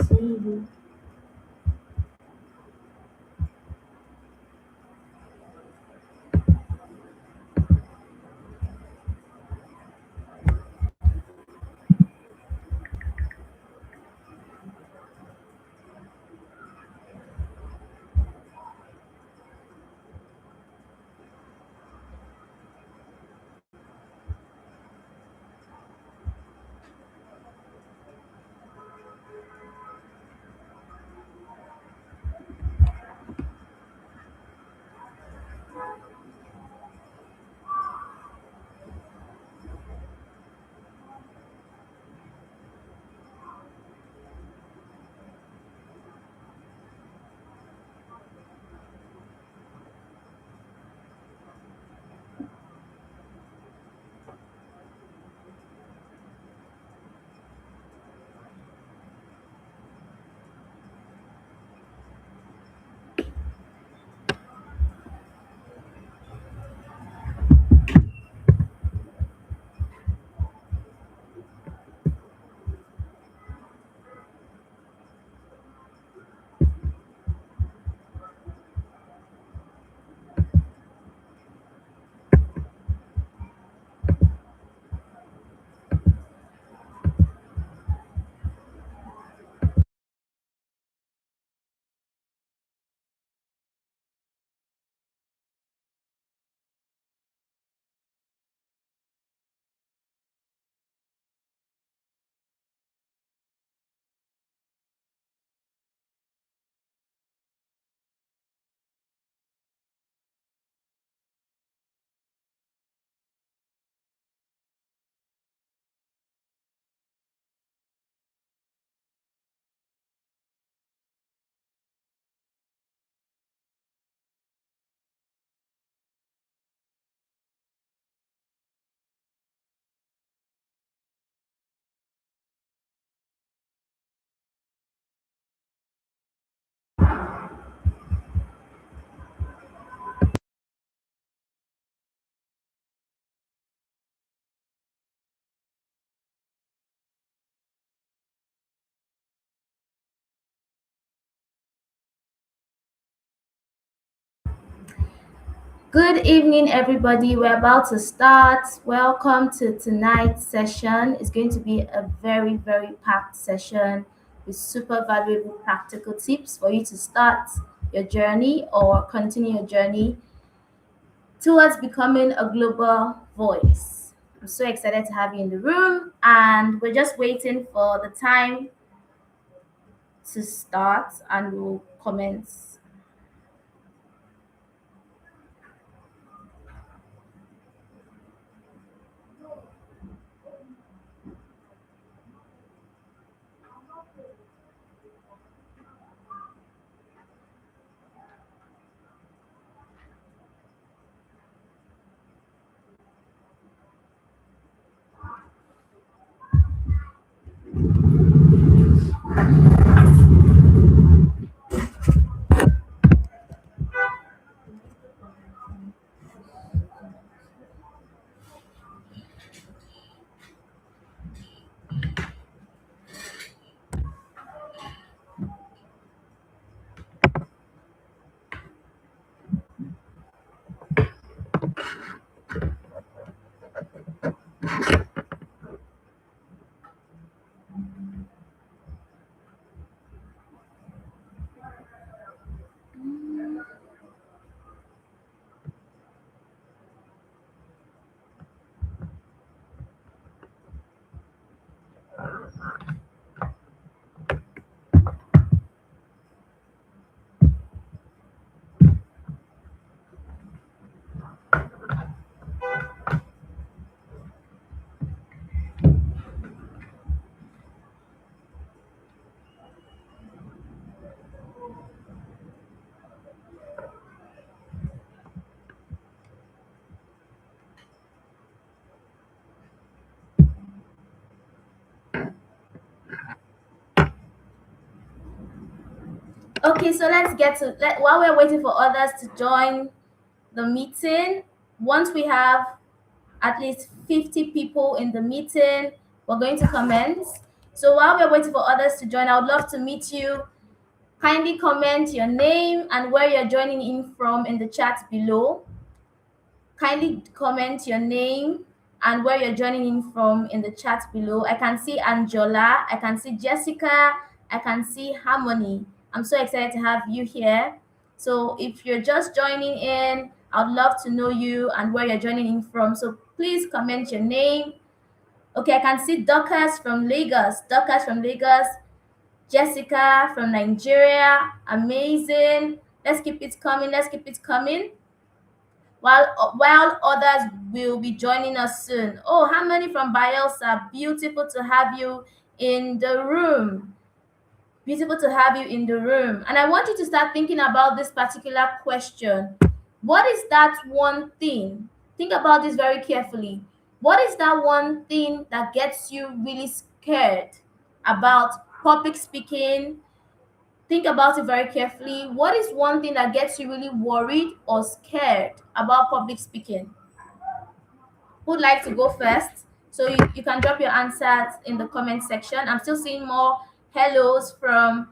See you. Good evening, everybody. We're about to start. Welcome to tonight's session. It's going to be a very, very packed session with super valuable practical tips for you to start your journey or continue your journey towards becoming a global voice. I'm so excited to have you in the room, and we're just waiting for the time to start and we'll commence. Okay, so let's get to while we're waiting for others to join the meeting. Once we have at least 50 people in the meeting, we're going to commence. So while we're waiting for others to join, I would love to meet you. Kindly comment your name and where you're joining in from in the chat below. Kindly comment your name and where you're joining in from in the chat below. I can see Angela, I can see Jessica, I can see Harmony. I'm so excited to have you here. So if you're just joining in, I'd love to know you and where you're joining in from. So please comment your name. Okay, I can see Dorcas from Lagos. Dorcas from Lagos. Jessica from Nigeria. Amazing. Let's keep it coming. Let's keep it coming. While others will be joining us soon. Oh, Harmony from Bielsa, beautiful to have you in the room. Beautiful to have you in the room. And I want you to start thinking about this particular question. What is that one thing? Think about this very carefully. What is that one thing that gets you really scared about public speaking? Think about it very carefully. What is one thing that gets you really worried or scared about public speaking? Who'd like to go first? So you can drop your answers in the comment section. I'm still seeing more hellos from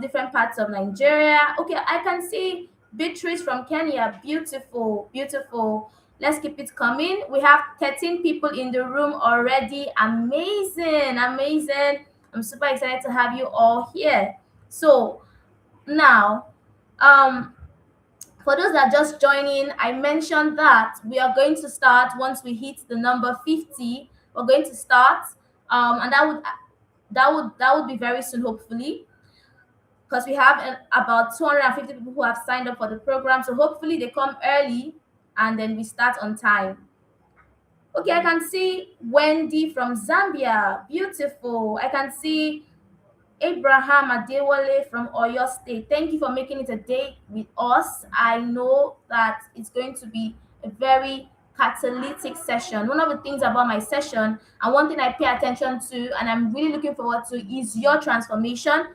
different parts of Nigeria. Okay, I can see Beatrice from Kenya. Beautiful, beautiful. Let's keep it coming. We have 13 people in the room already. Amazing, amazing. I'm super excited to have you all here. So now, um, for those that just joining, I mentioned that we are going to start once we hit the number 50. We're going to start, and that would be very soon, hopefully, because we have about 250 people who have signed up for the program. So hopefully they come early, and then we start on time. Okay, I can see Wendy from Zambia. Beautiful. I can see Abraham Adewale from Oyo State. Thank you for making it a day with us. I know that it's going to be a very catalytic session. One of the things about my session, and one thing I pay attention to, and I'm really looking forward to, is your transformation.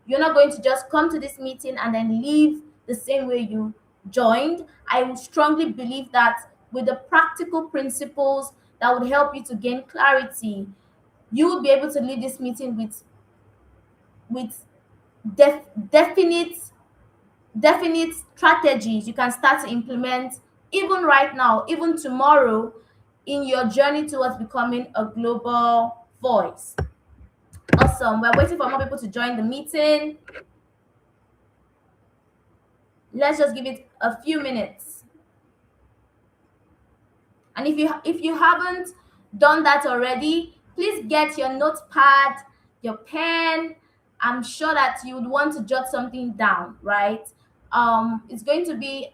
You're not going to just come to this meeting and then leave the same way you joined. I strongly believe that with the practical principles that would help you to gain clarity, you will be able to leave this meeting with definite strategies you can start to implement even right now, even tomorrow, in your journey towards becoming a global voice. Awesome. We're waiting for more people to join the meeting. Let's just give it a few minutes. And if you haven't done that already, please get your notepad, your pen. I'm sure that you would want to jot something down, right? It's going to be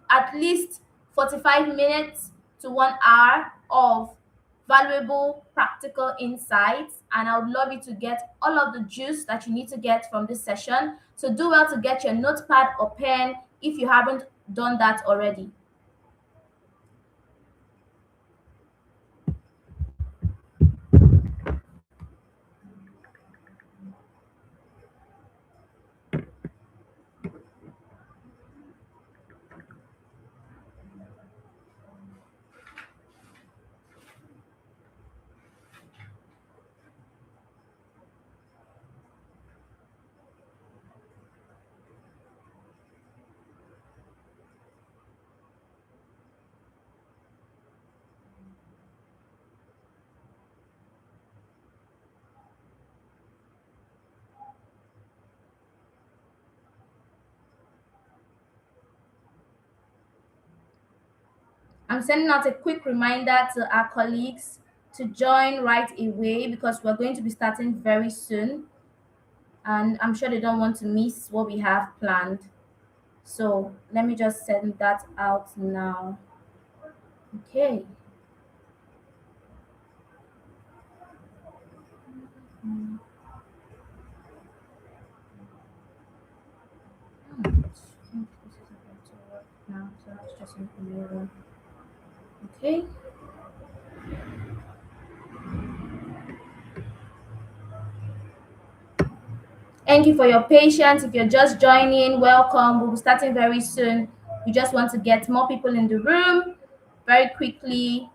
at least 45 minutes to 1 hour of valuable practical insights, and I would love you to get all of the juice that you need to get from this session. So do well to get your notepad or pen if you haven't done that already. I'm sending out a quick reminder to our colleagues to join right away because we're going to be starting very soon. And I'm sure they don't want to miss what we have planned. So let me just send that out now. Okay. Mm, I think this is about to work now. So let's just make a new one. Okay. Thank you for your patience. If you're just joining, welcome. We'll be starting very soon. We just want to get more people in the room very quickly.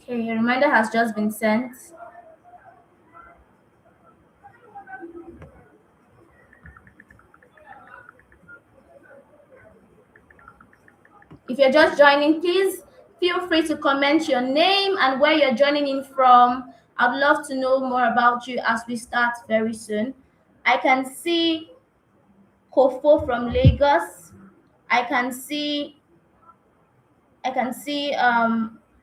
Okay, a reminder has just been sent. If you're just joining, please feel free to comment your name and where you're joining in from. I'd love to know more about you as we start very soon. I can see Kofo from Lagos. I can see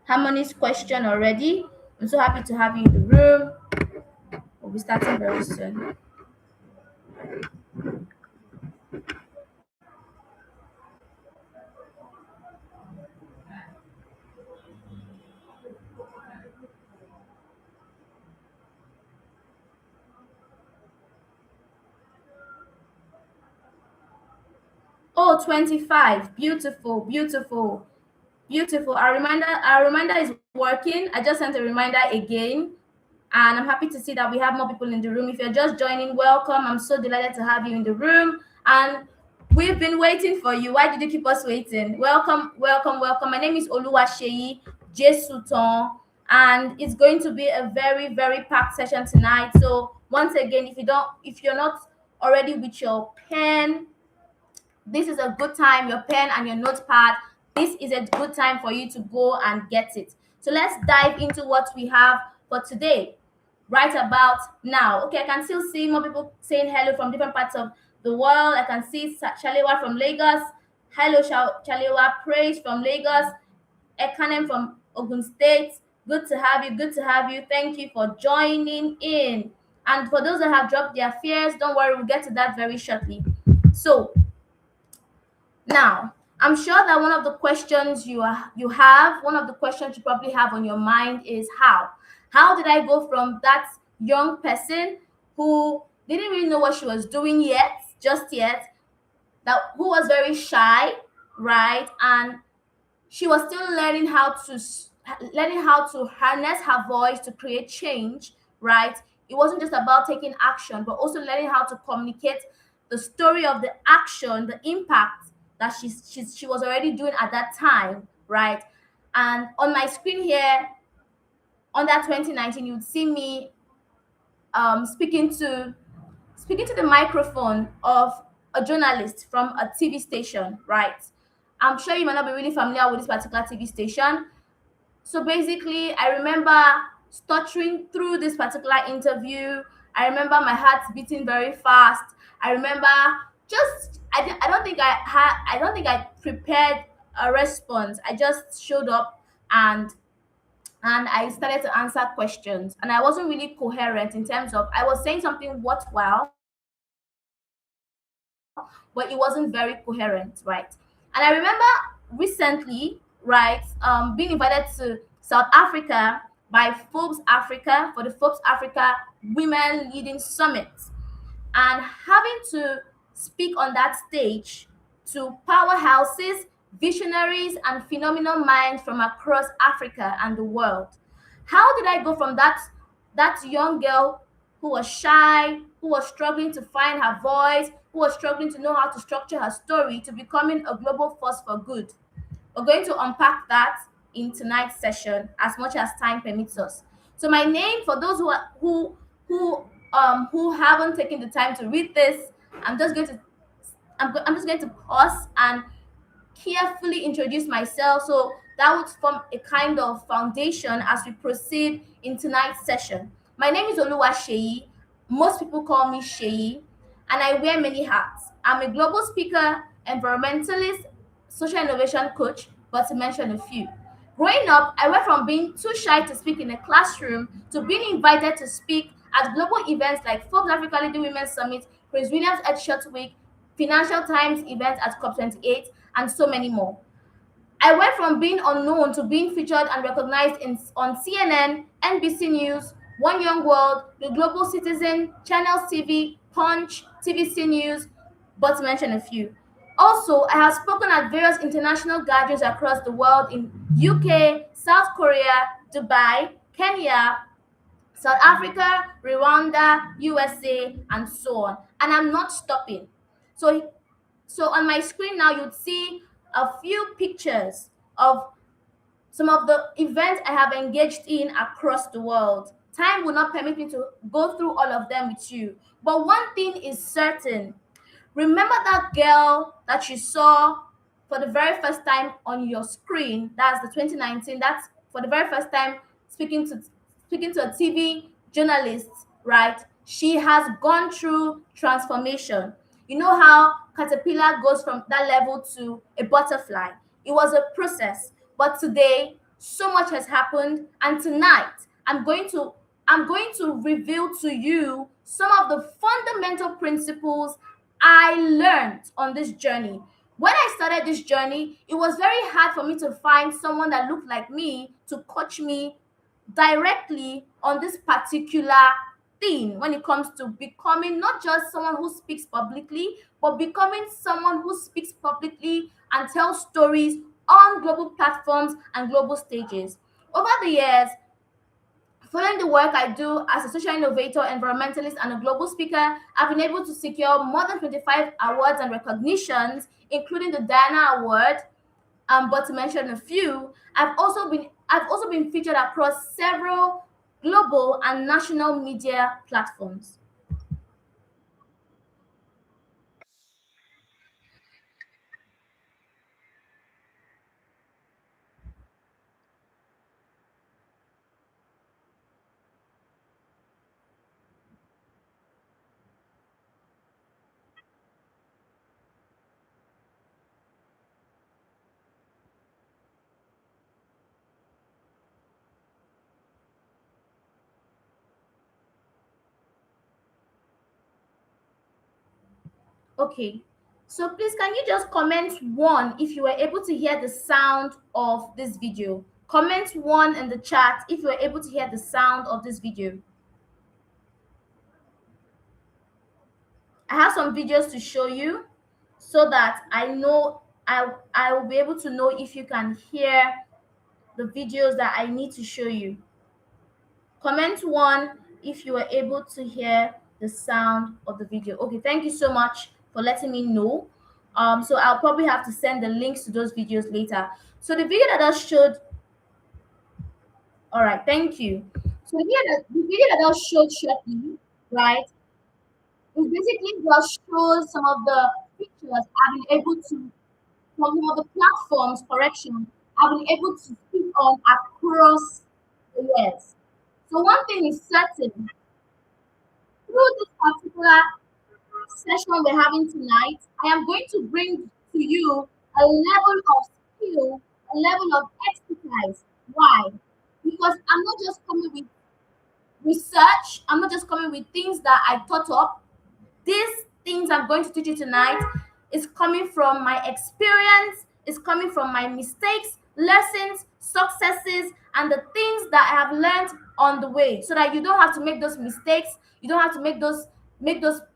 Harmony's question already. I'm so happy to have you in the room. We'll be starting very soon. Oh, 25. Beautiful, beautiful, beautiful. Our reminder is working. I just sent a reminder again. And I'm happy to see that we have more people in the room. If you're just joining, welcome. I'm so delighted to have you in the room. And we've been waiting for you. Why did you keep us waiting? Welcome, welcome, welcome. My name is Oluwaseyi Jesuton, and it's going to be a very, very packed session tonight. So once again, if you're not already with your pen, this is a good time, your pen and your notepad, this is a good time for you to go and get it. So let's dive into what we have for today right about now. Okay, I can still see more people saying hello from different parts of the world. I can see Chalewa from Lagos. Hello, Chalewa. Praise from Lagos. Ekanem from Ogun State. Good to have you. Good to have you. Thank you for joining in. And for those that have dropped their fears, don't worry, we'll get to that very shortly. So now, I'm sure that one of the questions one of the questions you probably have on your mind is how? How did I go from that young person who didn't really know what she was doing just yet, who was very shy, right? And she was still learning how to harness her voice to create change, right? It wasn't just about taking action, but also learning how to communicate the story of the action, the impact that she was already doing at that time, right? And on my screen here, on that 2019, you'd see me speaking to the microphone of a journalist from a TV station, right? I'm sure you might not be really familiar with this particular TV station. So basically, I remember stuttering through this particular interview. I remember my heart beating very fast. I remember I don't think I prepared a response. I just showed up and I started to answer questions. And I wasn't really coherent in terms of I was saying something worthwhile, but it wasn't very coherent, right? And I remember recently, right, being invited to South Africa by Forbes Africa for the Forbes Africa Women Leading Summit, and having to speak on that stage to powerhouses, visionaries, and phenomenal minds from across Africa and the world. How did I go from that young girl who was shy, who was struggling to find her voice, who was struggling to know how to structure her story, to becoming a global force for good? We're going to unpack that in tonight's session as much as time permits us. So my name, for those who haven't taken the time to read this, I'm just going to pause and carefully introduce myself so that would form a kind of foundation as we proceed in tonight's session. My name is Oluwaseyi. Most people call me Sheyi, and I wear many hats. I'm a global speaker, environmentalist, social innovation coach, but to mention a few. Growing up, I went from being too shy to speak in a classroom to being invited to speak at global events like Forbes Africa Leading Women Summit, Chris Williams Headshot Week, Financial Times events at COP28, and so many more. I went from being unknown to being featured and recognized on CNN, NBC News, One Young World, The Global Citizen, Channels TV, Punch, TVC News, but to mention a few. Also, I have spoken at various international gatherings across the world in UK, South Korea, Dubai, Kenya, South Africa, Rwanda, USA, and so on. And I'm not stopping. So on my screen now, you'd see a few pictures of some of the events I have engaged in across the world. Time will not permit me to go through all of them with you. But one thing is certain. Remember that girl that you saw for the very first time on your screen? That's the 2019. That's for the very first time speaking to a TV journalist, right? She has gone through transformation. You know how caterpillar goes from that level to a butterfly. It was a process, but today so much has happened, and tonight I'm going to reveal to you some of the fundamental principles I learned on this journey. When I started this journey, it was very hard for me to find someone that looked like me to coach me directly on this particular thing when it comes to becoming not just someone who speaks publicly, but becoming someone who speaks publicly and tells stories on global platforms and global stages. Over the years, following the work I do as a social innovator, environmentalist, and a global speaker, I've been able to secure more than 25 awards and recognitions, including the Diana Award. But to mention a few, I've also been featured across several global and national media platforms. Okay. So please, can you just comment one if you were able to hear the sound of this video? Comment one in the chat if you were able to hear the sound of this video. I have some videos to show you so that I will be able to know if you can hear the videos that I need to show you. Comment one if you were able to hear the sound of the video. Okay, thank you so much for letting me know. So I'll probably have to send the links to those videos later. So the video that I showed, all right, thank you. So the video that I showed shortly, right, it basically just shows some of the pictures I've been able to from some of the platforms, correction, I've been able to speak on across the years. So one thing is certain, through this particular session we're having tonight, I am going to bring to you a level of skill, a level of expertise. Why? Because I'm not just coming with research, I'm not just coming with things that I thought up. These things I'm going to teach you tonight is coming from my experience, is coming from my mistakes, lessons, successes, and the things that I have learned on the way, so that you don't have to make those mistakes. You don't have to make those make those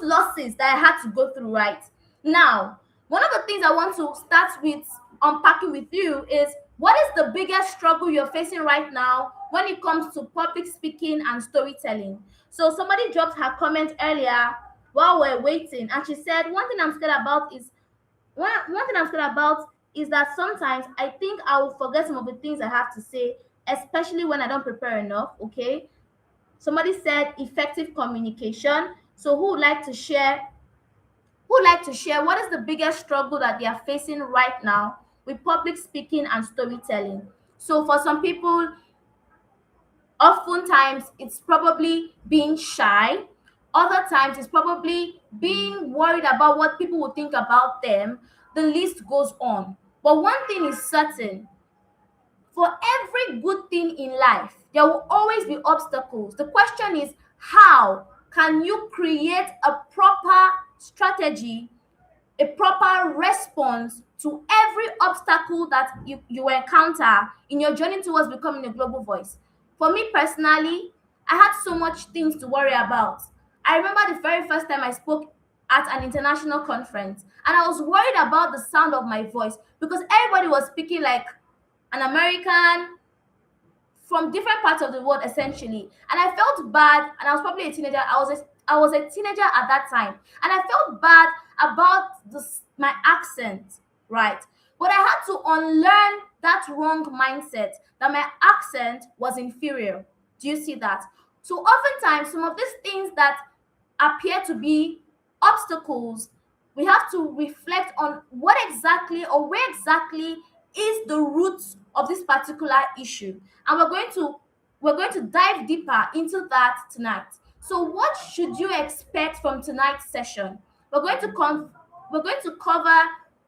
losses that I had to go through. Right now, one of the things I want to start with unpacking with you is, what is the biggest struggle you're facing right now when it comes to public speaking and storytelling? So somebody dropped her comment earlier while we're waiting, and she said, one thing I'm scared about is that sometimes I think I will forget some of the things I have to say, especially when I don't prepare enough. Okay. Somebody said effective communication. So who would like to share what is the biggest struggle that they are facing right now with public speaking and storytelling? So for some people, oftentimes it's probably being shy. Other times it's probably being worried about what people will think about them. The list goes on. But one thing is certain, for every good thing in life, there will always be obstacles. The question is, how can you create a proper strategy a proper response to every obstacle that you encounter in your journey towards becoming a global voice. For me personally, I had so much things to worry about. I remember the very first time I spoke at an international conference, and I was worried about the sound of my voice because everybody was speaking like an American from different parts of the world essentially, and I felt bad. And I was probably a teenager. I was a teenager at that time, and I felt bad about my accent, right? But I had to unlearn that wrong mindset that my accent was inferior. Do you see that? So oftentimes some of these things that appear to be obstacles, we have to reflect on what exactly or where exactly is the root of this particular issue, and we're going to dive deeper into that tonight. So what should you expect from tonight's session? We're going to cover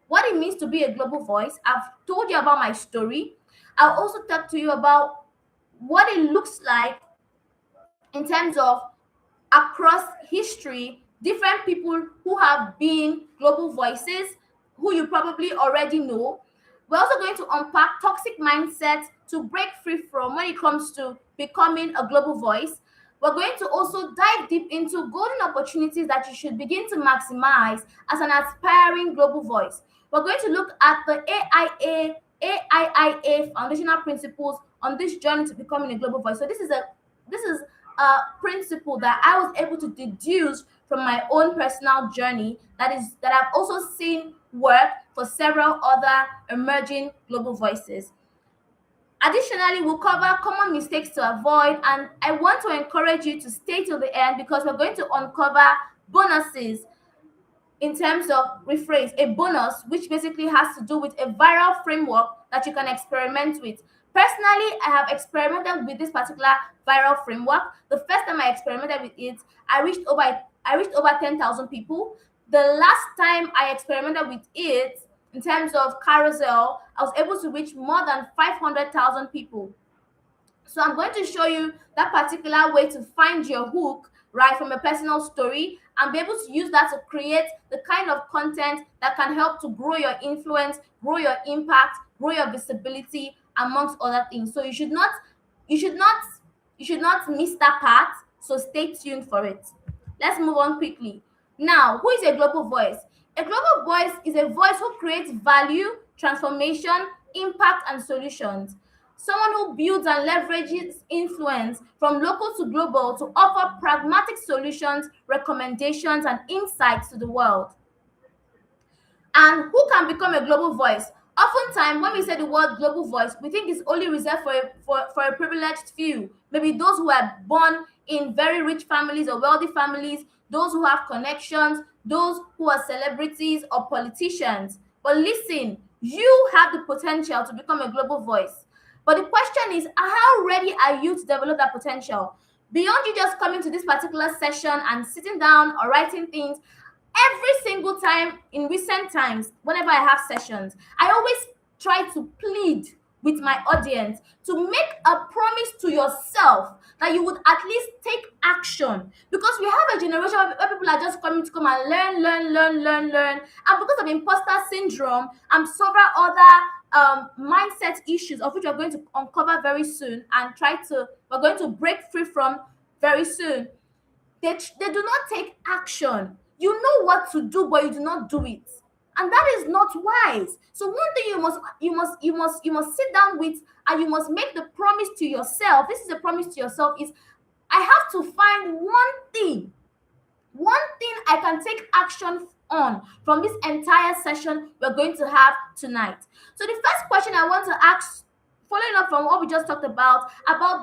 what it means to be a global voice. I've told you about my story. I'll also talk to you about what it looks like in terms of across history, different people who have been global voices, who you probably already know. We're also going to unpack toxic mindsets to break free from when it comes to becoming a global voice. We're going to also dive deep into golden opportunities that you should begin to maximize as an aspiring global voice. We're going to look at the AIIA foundational principles on this journey to becoming a global voice. So this is principle that I was able to deduce from my own personal journey that I've also seen work for several other emerging global voices. Additionally, we'll cover common mistakes to avoid, and I want to encourage you to stay till the end because we're going to uncover bonuses in terms of rephrase, a bonus which basically has to do with a viral framework that you can experiment with. Personally, I have experimented with this particular viral framework. The first time I experimented with it, I reached over 10,000 people. The last time I experimented with it in terms of carousel, I was able to reach more than 500,000 people. So I'm going to show you that particular way to find your hook right from a personal story and be able to use that to create the kind of content that can help to grow your influence, grow your impact, grow your visibility, amongst other things. So you should not you should not miss that part. So stay tuned for it. Let's move on quickly. Now, who is a global voice? A global voice is a voice who creates value, transformation, impact, and solutions. Someone who builds and leverages influence from local to global to offer pragmatic solutions, recommendations, and insights to the world. And who can become a global voice? Oftentimes, when we say the word global voice, we think it's only reserved for a privileged few. Maybe those who are born in very rich families or wealthy families, those who have connections, those who are celebrities or politicians. But listen, you have the potential to become a global voice. But the question is, how ready are you to develop that potential? Beyond you just coming to this particular session and sitting down or writing things, every single time in recent times, whenever I have sessions, I always try to plead with my audience to make a promise to yourself that you would at least take action, because we have a generation where people are just coming to come and learn, and because of imposter syndrome and several other mindset issues of which we're going to uncover very soon and we're going to break free from very soon, they do not take action. You know what to do, but you do not do it, and that is not wise. So one thing you must sit down with, and you must make the promise to yourself. This is a promise to yourself: is I have to find one thing I can take action on from this entire session we're going to have tonight. So the first question I want to ask, following up from what we just talked about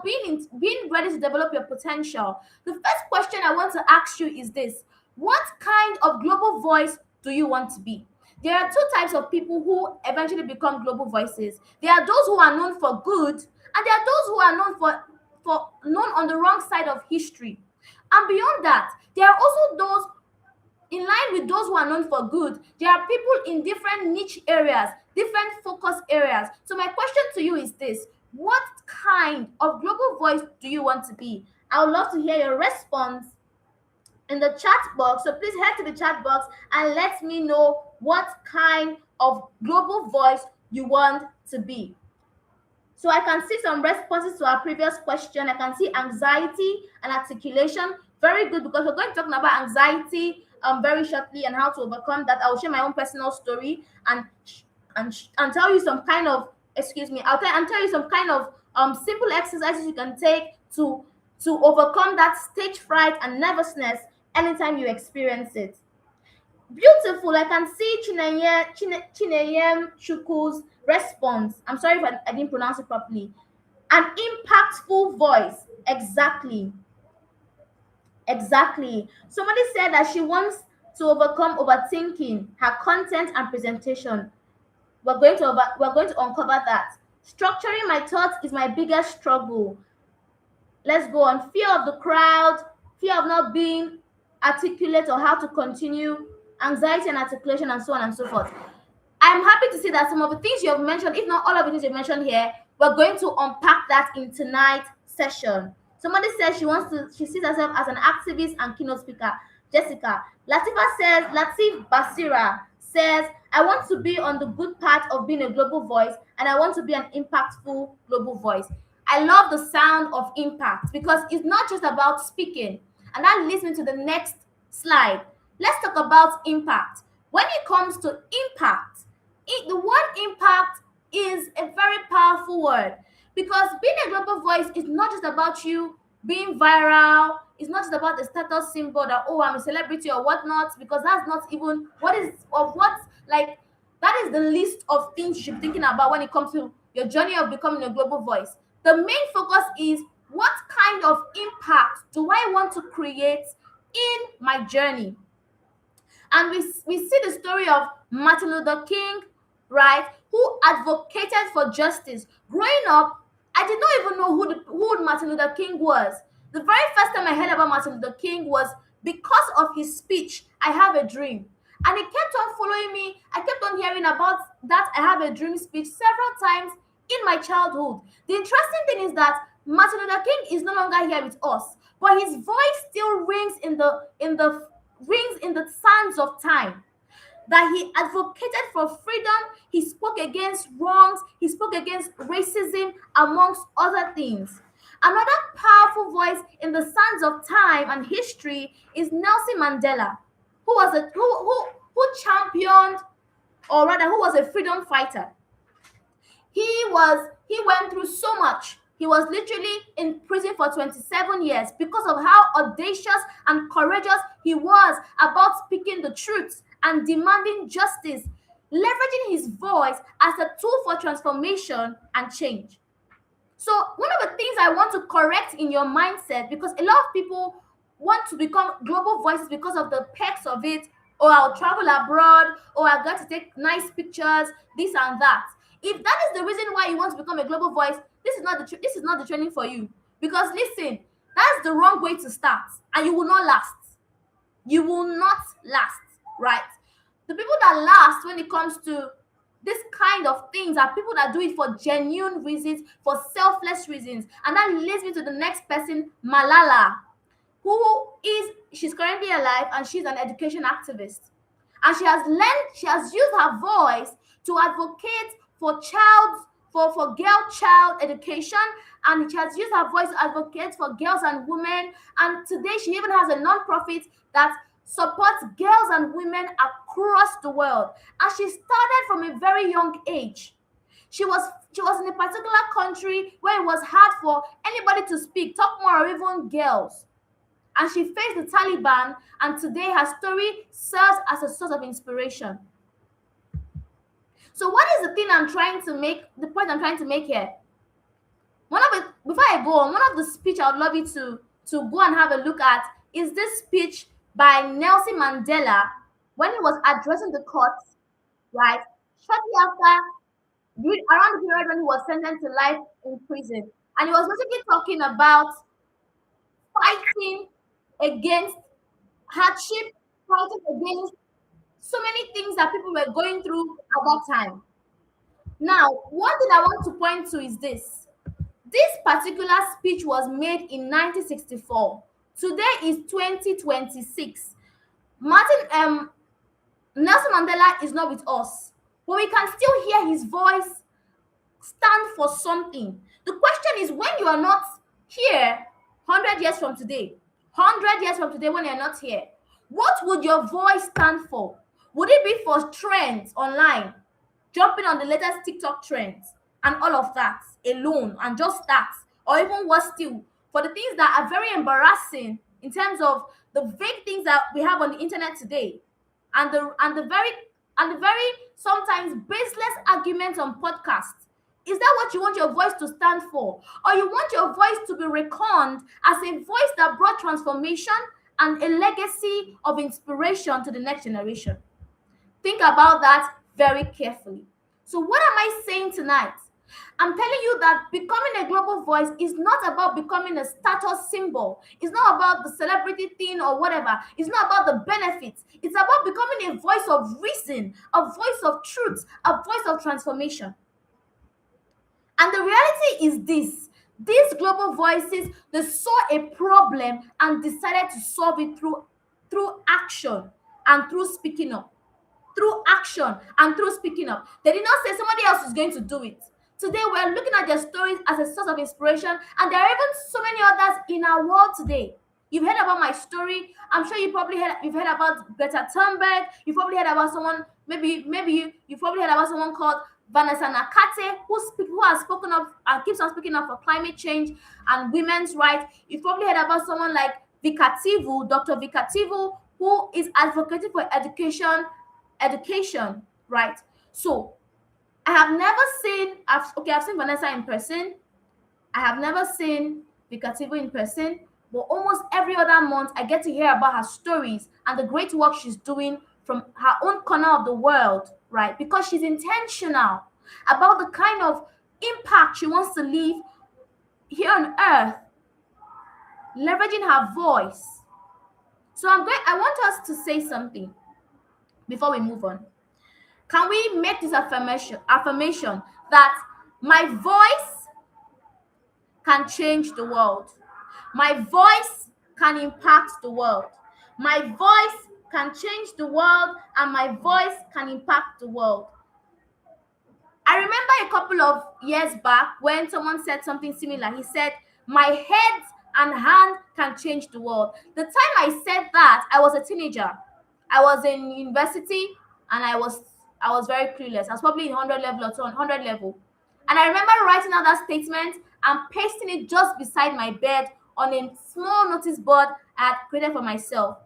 being ready to develop your potential, the first question I want to ask you is this: what kind of global voice do you want to be? There are two types of people who eventually become global voices. There are those who are known for good, and there are those who are known on the wrong side of history. And beyond that, there are also those in line with those who are known for good. There are people in different niche areas, different focus areas. So my question to you is this: what kind of global voice do you want to be? I would love to hear your response in the chat box. So please head to the chat box and let me know what kind of global voice you want to be. So I can see some responses to our previous question. I can see anxiety and articulation. Very good, because we're going to talk about anxiety very shortly and how to overcome that. I'll share my own personal story and tell you some kind of, excuse me, and tell you some kind of simple exercises you can take to overcome that stage fright and nervousness anytime you experience it. Beautiful. I can see Chineyem Chukwu's response. I'm sorry if I didn't pronounce it properly. An impactful voice. Exactly. Exactly. Somebody said that she wants to overcome overthinking, her content and presentation. We're going to uncover that. Structuring my thoughts is my biggest struggle. Let's go on. Fear of the crowd, fear of not being articulate or how to continue, anxiety and articulation, and so on and so forth. I'm happy to see that some of the things you have mentioned, if not all of the things you've mentioned here, we're going to unpack that in tonight's session. Somebody says she sees herself as an activist and keynote speaker. Jessica. Latif Basira says, I want to be on the good part of being a global voice, and I want to be an impactful global voice. I love the sound of impact because it's not just about speaking. And that leads me to the next slide. Let's talk about impact. When it comes to impact, the word impact is a very powerful word, because being a global voice is not just about you being viral. It's not just about the status symbol that, oh, I'm a celebrity or whatnot, because that's not even what is of what, like, that is the list of things you should be thinking about when it comes to your journey of becoming a global voice. The main focus is, what kind of impact do I want to create in my journey? And we see the story of Martin Luther King, right, who advocated for justice. Growing up, I did not even know who Martin Luther King was. The very first time I heard about Martin Luther King was because of his speech, I Have a Dream. And it kept on following me. I kept on hearing about that I Have a Dream speech several times in my childhood. The interesting thing is that Martin Luther King is no longer here with us, but his voice still rings in the sands of time. That he advocated for freedom, he spoke against wrongs, he spoke against racism, amongst other things. Another powerful voice in the sands of time and history is Nelson Mandela, who was a who championed, or rather who was a freedom fighter. He went through so much. He was literally in prison for 27 years because of how audacious and courageous he was about speaking the truth and demanding justice, leveraging his voice as a tool for transformation and change. So one of the things I want to correct in your mindset, because a lot of people want to become global voices because of the perks of it, or I'll travel abroad, or I got to take nice pictures, this and that. If that is the reason why you want to become a global voice, this is not the training for you. Because listen, that's the wrong way to start, and you will not last. You will not last, right? The people that last when it comes to this kind of things are people that do it for genuine reasons, for selfless reasons. And that leads me to the next person, Malala, she's currently alive, and she's an education activist. And she has used her voice to advocate for girl child education, and she has used her voice to advocate for girls and women. And today she even has a non-profit that supports girls and women across the world. And she started from a very young age. She was in a particular country where it was hard for anybody to speak, talk more, or even girls. And she faced the Taliban, and today her story serves as a source of inspiration. So what is the thing the point I'm trying to make here? Before I go on, one of the speech I would love you to go and have a look at is this speech by Nelson Mandela when he was addressing the courts, right? Shortly after, around the period when he was sentenced to life in prison. And he was basically talking about fighting against hardship, fighting against so many things that people were going through at that time. Now, one thing I want to point to is this. This particular speech was made in 1964 Today is 2026. Martin Nelson Mandela is not with us, but we can still hear his voice stand for something. The question is, when you are not here 100 years from today, 100 years from today, when you're not here, what would your voice stand for? Would it be for trends online, jumping on the latest TikTok trends and all of that alone, and just that? Or even worse still, for the things that are very embarrassing in terms of the vague things that we have on the internet today, and the very sometimes baseless arguments on podcasts? Is that what you want your voice to stand for? Or you want your voice to be reckoned as a voice that brought transformation and a legacy of inspiration to the next generation? Think about that very carefully. So, what am I saying tonight? I'm telling you that becoming a global voice is not about becoming a status symbol. It's not about the celebrity thing or whatever. It's not about the benefits. It's about becoming a voice of reason, a voice of truth, a voice of transformation. And the reality is this: these global voices, they saw a problem and decided to solve it through action and through speaking up. Through action and through speaking up. They did not say somebody else is going to do it. Today, we're looking at their stories as a source of inspiration, and there are even so many others in our world today. You've heard about my story. I'm sure you've heard about Greta Thunberg. You've probably heard about someone, you've probably heard about someone called Vanessa Nakate, who has spoken up and keeps on speaking up for climate change and women's rights. You've probably heard about someone like Vikativu, Dr. Vikativu, who is advocating for education, right? So I have never seen, I've seen Vanessa in person. I have never seen Vikativo in person, but almost every other month I get to hear about her stories and the great work she's doing from her own corner of the world, right? Because she's intentional about the kind of impact she wants to leave here on earth, leveraging her voice. So I want us to say something before we move on. Can we make this affirmation that my voice can change the world? My voice can impact the world. My voice can change the world, and my voice can impact the world. I remember a couple of years back when someone said something similar. He said, my head and hand can change the world. The time I said that, I was a teenager. I was in university, and I was very clueless. I was probably in 100 level or 200 level. And I remember writing out that statement and pasting it just beside my bed on a small notice board I had created for myself.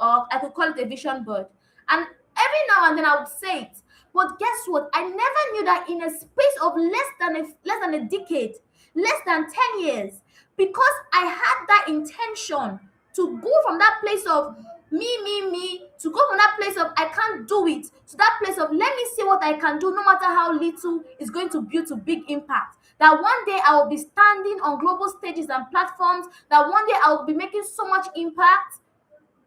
Or I could call it a vision board. And every now and then I would say it. But guess what? I never knew that in a space of less than a decade, less than 10 years, because I had that intention to go from that place of me, to go from that place of I can't do it, to that place of let me see what I can do, no matter how little, is going to build to big impact. That one day I will be standing on global stages and platforms, that one day I will be making so much impact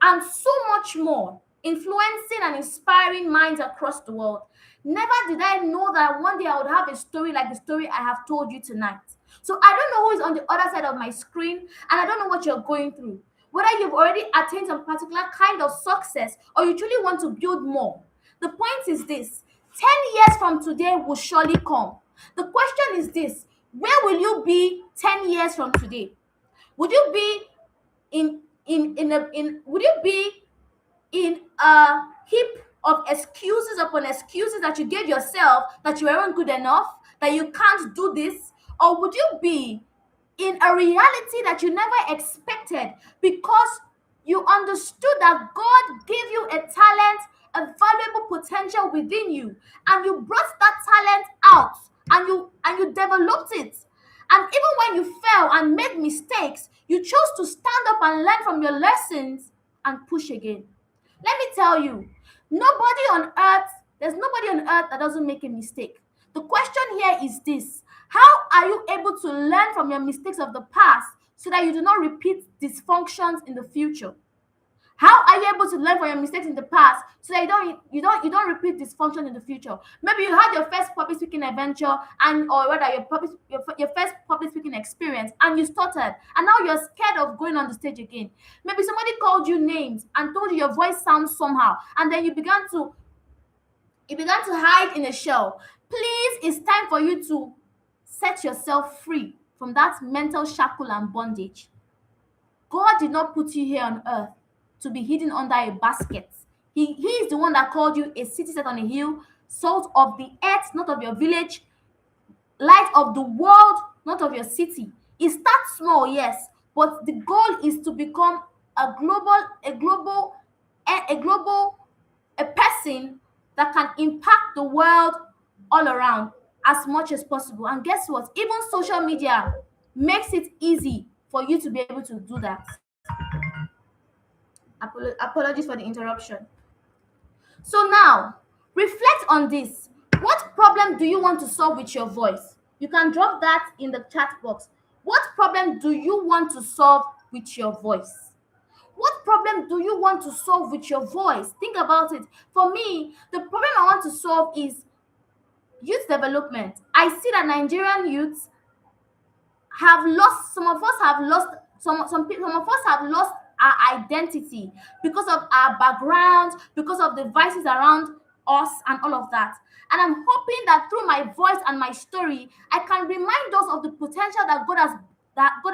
and so much more, influencing and inspiring minds across the world. Never did I know that one day I would have a story like the story I have told you tonight. So I don't know who is on the other side of my screen, and I don't know what you're going through. Whether you've already attained some particular kind of success or you truly want to build more. The point is this: 10 years from today will surely come. The question is this: where will you be 10 years from today? Would you be would you be in a heap of excuses upon excuses that you gave yourself, that you weren't good enough, that you can't do this? Or would you be in a reality that you never expected, because you understood that God gave you a talent, a valuable potential within you, and you brought that talent out and you developed it? And even when you fell and made mistakes, you chose to stand up and learn from your lessons and push again. Let me tell you, there's nobody on earth that doesn't make a mistake. The question here is this: how are you able to learn from your mistakes of the past so that you do not repeat dysfunctions in the future? How are you able to learn from your mistakes in the past so that you don't repeat dysfunction in the future? Maybe you had your first public speaking adventure, and or rather your first public speaking experience, and you stuttered, and now you're scared of going on the stage again. Maybe somebody called you names and told you your voice sounds somehow, and then you began to hide in a shell. Please, it's time for you to set yourself free from that mental shackle and bondage. God did not put you here on earth to be hidden under a basket. He is the one that called you a city set on a hill, salt of the earth, not of your village, light of the world, not of your city. It starts small, yes, but the goal is to become a global, a person that can impact the world all around as much as possible. And guess what? Even social media makes it easy for you to be able to do that. Apologies for the interruption. So now, reflect on this. What problem do you want to solve with your voice? You can drop that in the chat box. What problem do you want to solve with your voice? What problem do you want to solve with your voice? Think about it. For me, the problem I want to solve is youth development. I see that Nigerian youths have lost, some of us have lost, some of us have lost our identity because of our backgrounds, because of the vices around us and all of that. And I'm hoping that through my voice and my story, I can remind us of the potential that God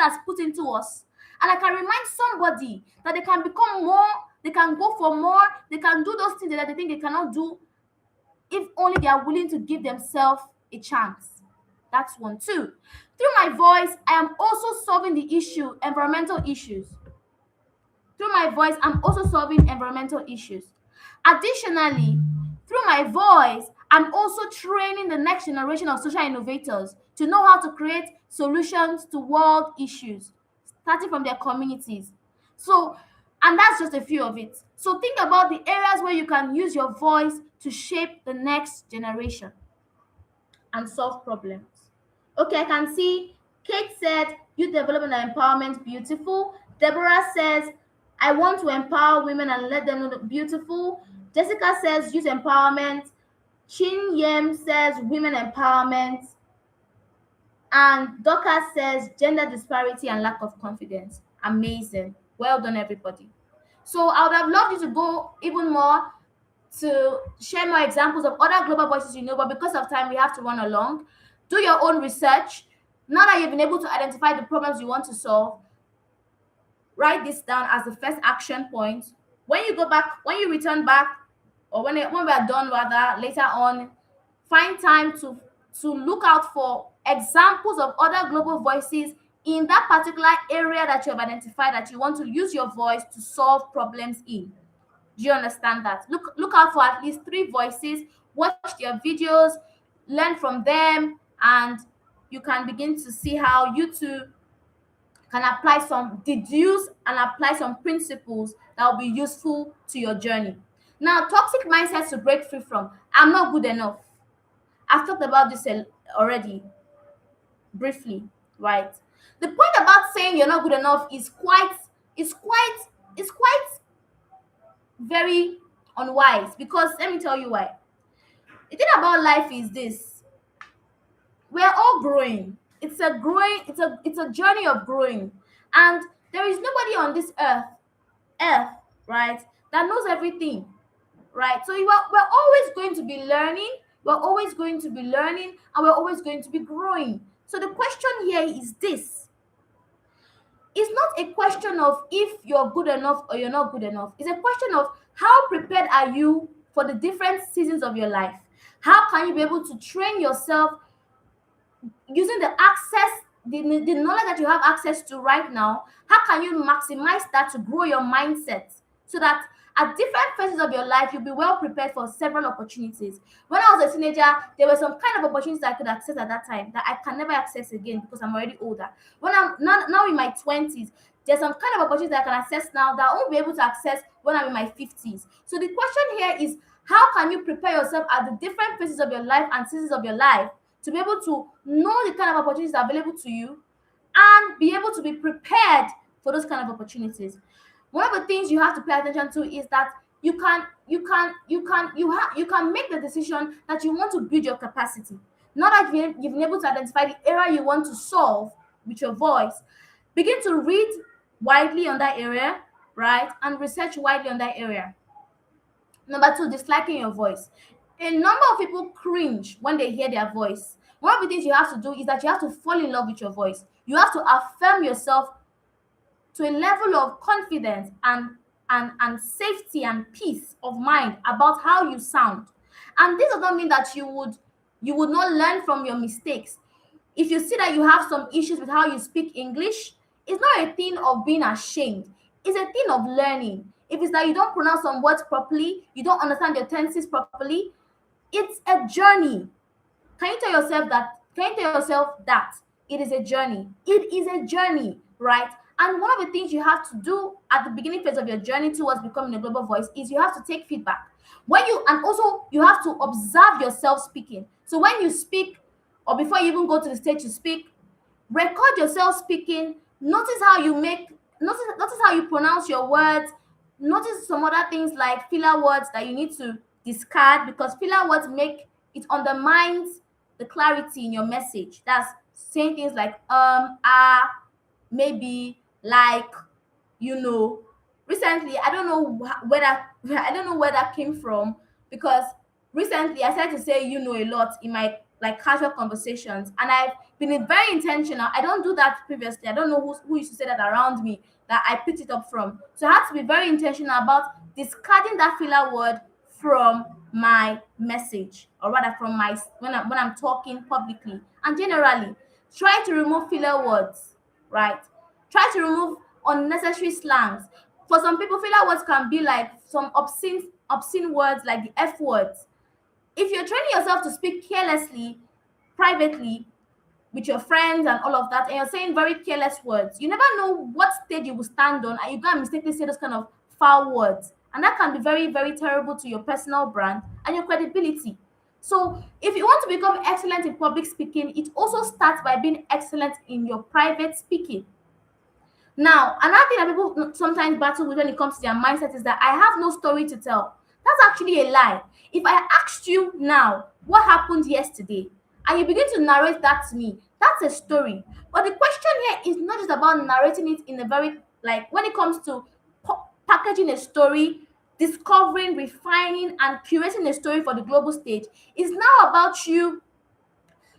has put into us. And I can remind somebody that they can become more, they can go for more, they can do those things that they think they cannot do if only they are willing to give themselves a chance. That's one. Two, through my voice, I am also solving the environmental issues. Through my voice, I'm also solving environmental issues. Additionally, through my voice, I'm also training the next generation of social innovators to know how to create solutions to world issues, starting from their communities. So, and that's just a few of it. So, think about the areas where you can use your voice to shape the next generation and solve problems. Okay, I can see Kate said youth development and empowerment beautiful. Deborah says I want to empower women and let them know that beautiful. Jessica says youth empowerment. Chin Yem says women empowerment. And Dorcas says gender disparity and lack of confidence. Amazing. Well done, everybody. So I would have loved you to go even more to share more examples of other global voices you know, but because of time, we have to run along. Do your own research. Now that you've been able to identify the problems you want to solve, write this down as the first action point. When you return back, or when we are done rather later on, find time to look out for examples of other global voices in that particular area that you have identified that you want to use your voice to solve problems in. Do you understand that? Look out for at least 3 voices, watch their videos, learn from them, and you can begin to see how you too can deduce and apply some principles that will be useful to your journey. Now, toxic mindsets to break free from. I'm not good enough. I've talked about this already briefly, right? The point about saying you're not good enough is quite very unwise, because let me tell you why. The thing about life is this: we're all growing. It's a journey of growing, and there is nobody on this earth, right, that knows everything, right? So we're always going to be learning. We're always going to be learning, and we're always going to be growing. So the question here is this: it's not a question of if you're good enough or you're not good enough. It's a question of how prepared are you for the different seasons of your life. How can you be able to train yourself using the knowledge that you have access to right now? How can you maximize that to grow your mindset so that at different phases of your life you'll be well prepared for several opportunities? When I was a teenager, there were some kind of opportunities I could access at that time that I can never access again because I'm already older. When I'm now in my 20s, there's some kind of opportunities that I can access now that I won't be able to access when I'm in my 50s. So the question here is, how can you prepare yourself at the different phases of your life and seasons of your life to be able to know the kind of opportunities that are available to you and be able to be prepared for those kind of opportunities? One of the things you have to pay attention to is that you can make the decision that you want to build your capacity. Now that you've been able to identify the area you want to solve with your voice, begin to read widely on that area, right? And research widely on that area. Number two, disliking your voice. A number of people cringe when they hear their voice. One of the things you have to do is that you have to fall in love with your voice. You have to affirm yourself to a level of confidence and safety and peace of mind about how you sound. And this does not mean that you would not learn from your mistakes. If you see that you have some issues with how you speak English, it's not a thing of being ashamed. It's a thing of learning. If it's that you don't pronounce some words properly, you don't understand your tenses properly, it's a journey. Can you tell yourself that it is a journey? It is a journey, right? And one of the things you have to do at the beginning phase of your journey towards becoming a global voice is you have to take feedback. And also you have to observe yourself speaking. So when you speak, or before you even go to the stage to speak, record yourself speaking. Notice how you pronounce your words. Notice some other things like filler words that you need to discard, because filler words make it undermines the clarity in your message. That's saying things like maybe, like, you know. Recently, I don't know where that I don't know where that came from, because recently I started to say a lot in my like casual conversations, and I've been very intentional. I don't do that previously. I don't know who used to say that around me, that I picked it up from. So I had to be very intentional about discarding that filler word from my message, or rather from my when I'm talking publicly and generally. Try to remove filler words, right? Try to remove unnecessary slangs. For some people, filler words can be like some obscene words like the F words. If you're training yourself to speak carelessly, privately, with your friends and all of that, and you're saying very careless words, you never know what stage you will stand on, and you can mistakenly say those kind of foul words. And that can be very, very terrible to your personal brand and your credibility. So, if you want to become excellent in public speaking, it also starts by being excellent in your private speaking. Now, another thing that people sometimes battle with when it comes to their mindset is that I have no story to tell. That's actually a lie. If I asked you now what happened yesterday, and you begin to narrate that to me, that's a story. But the question here is not just about narrating it in a very, like, when it comes to packaging a story, discovering, refining, and curating a story for the global stage, is now about you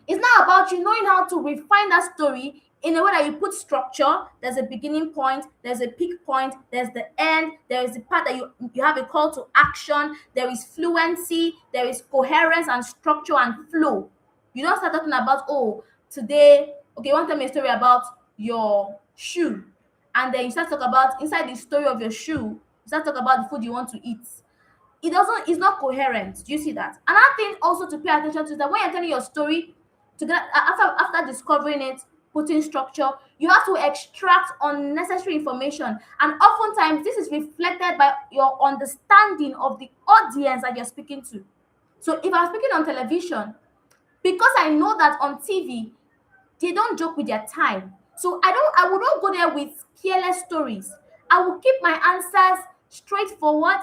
it's not about you knowing how to refine that story in a way that you put structure. There's a beginning point, there's a peak point, there's the end, there is the part that you have a call to action, there is fluency, there is coherence and structure and flow. You don't start talking about, oh, today, okay, you want to tell me a story about your shoe. And then you start talk about inside the story of your shoe, you start talk about the food you want to eat. It's not coherent. Do you see that? Another thing also to pay attention to is that when you're telling your story, to get after discovering it, putting structure, you have to extract unnecessary information, and oftentimes this is reflected by your understanding of the audience that you're speaking to. So if I'm speaking on television, because I know that on TV they don't joke with their time. So I will not go there with careless stories. I will keep my answers straightforward,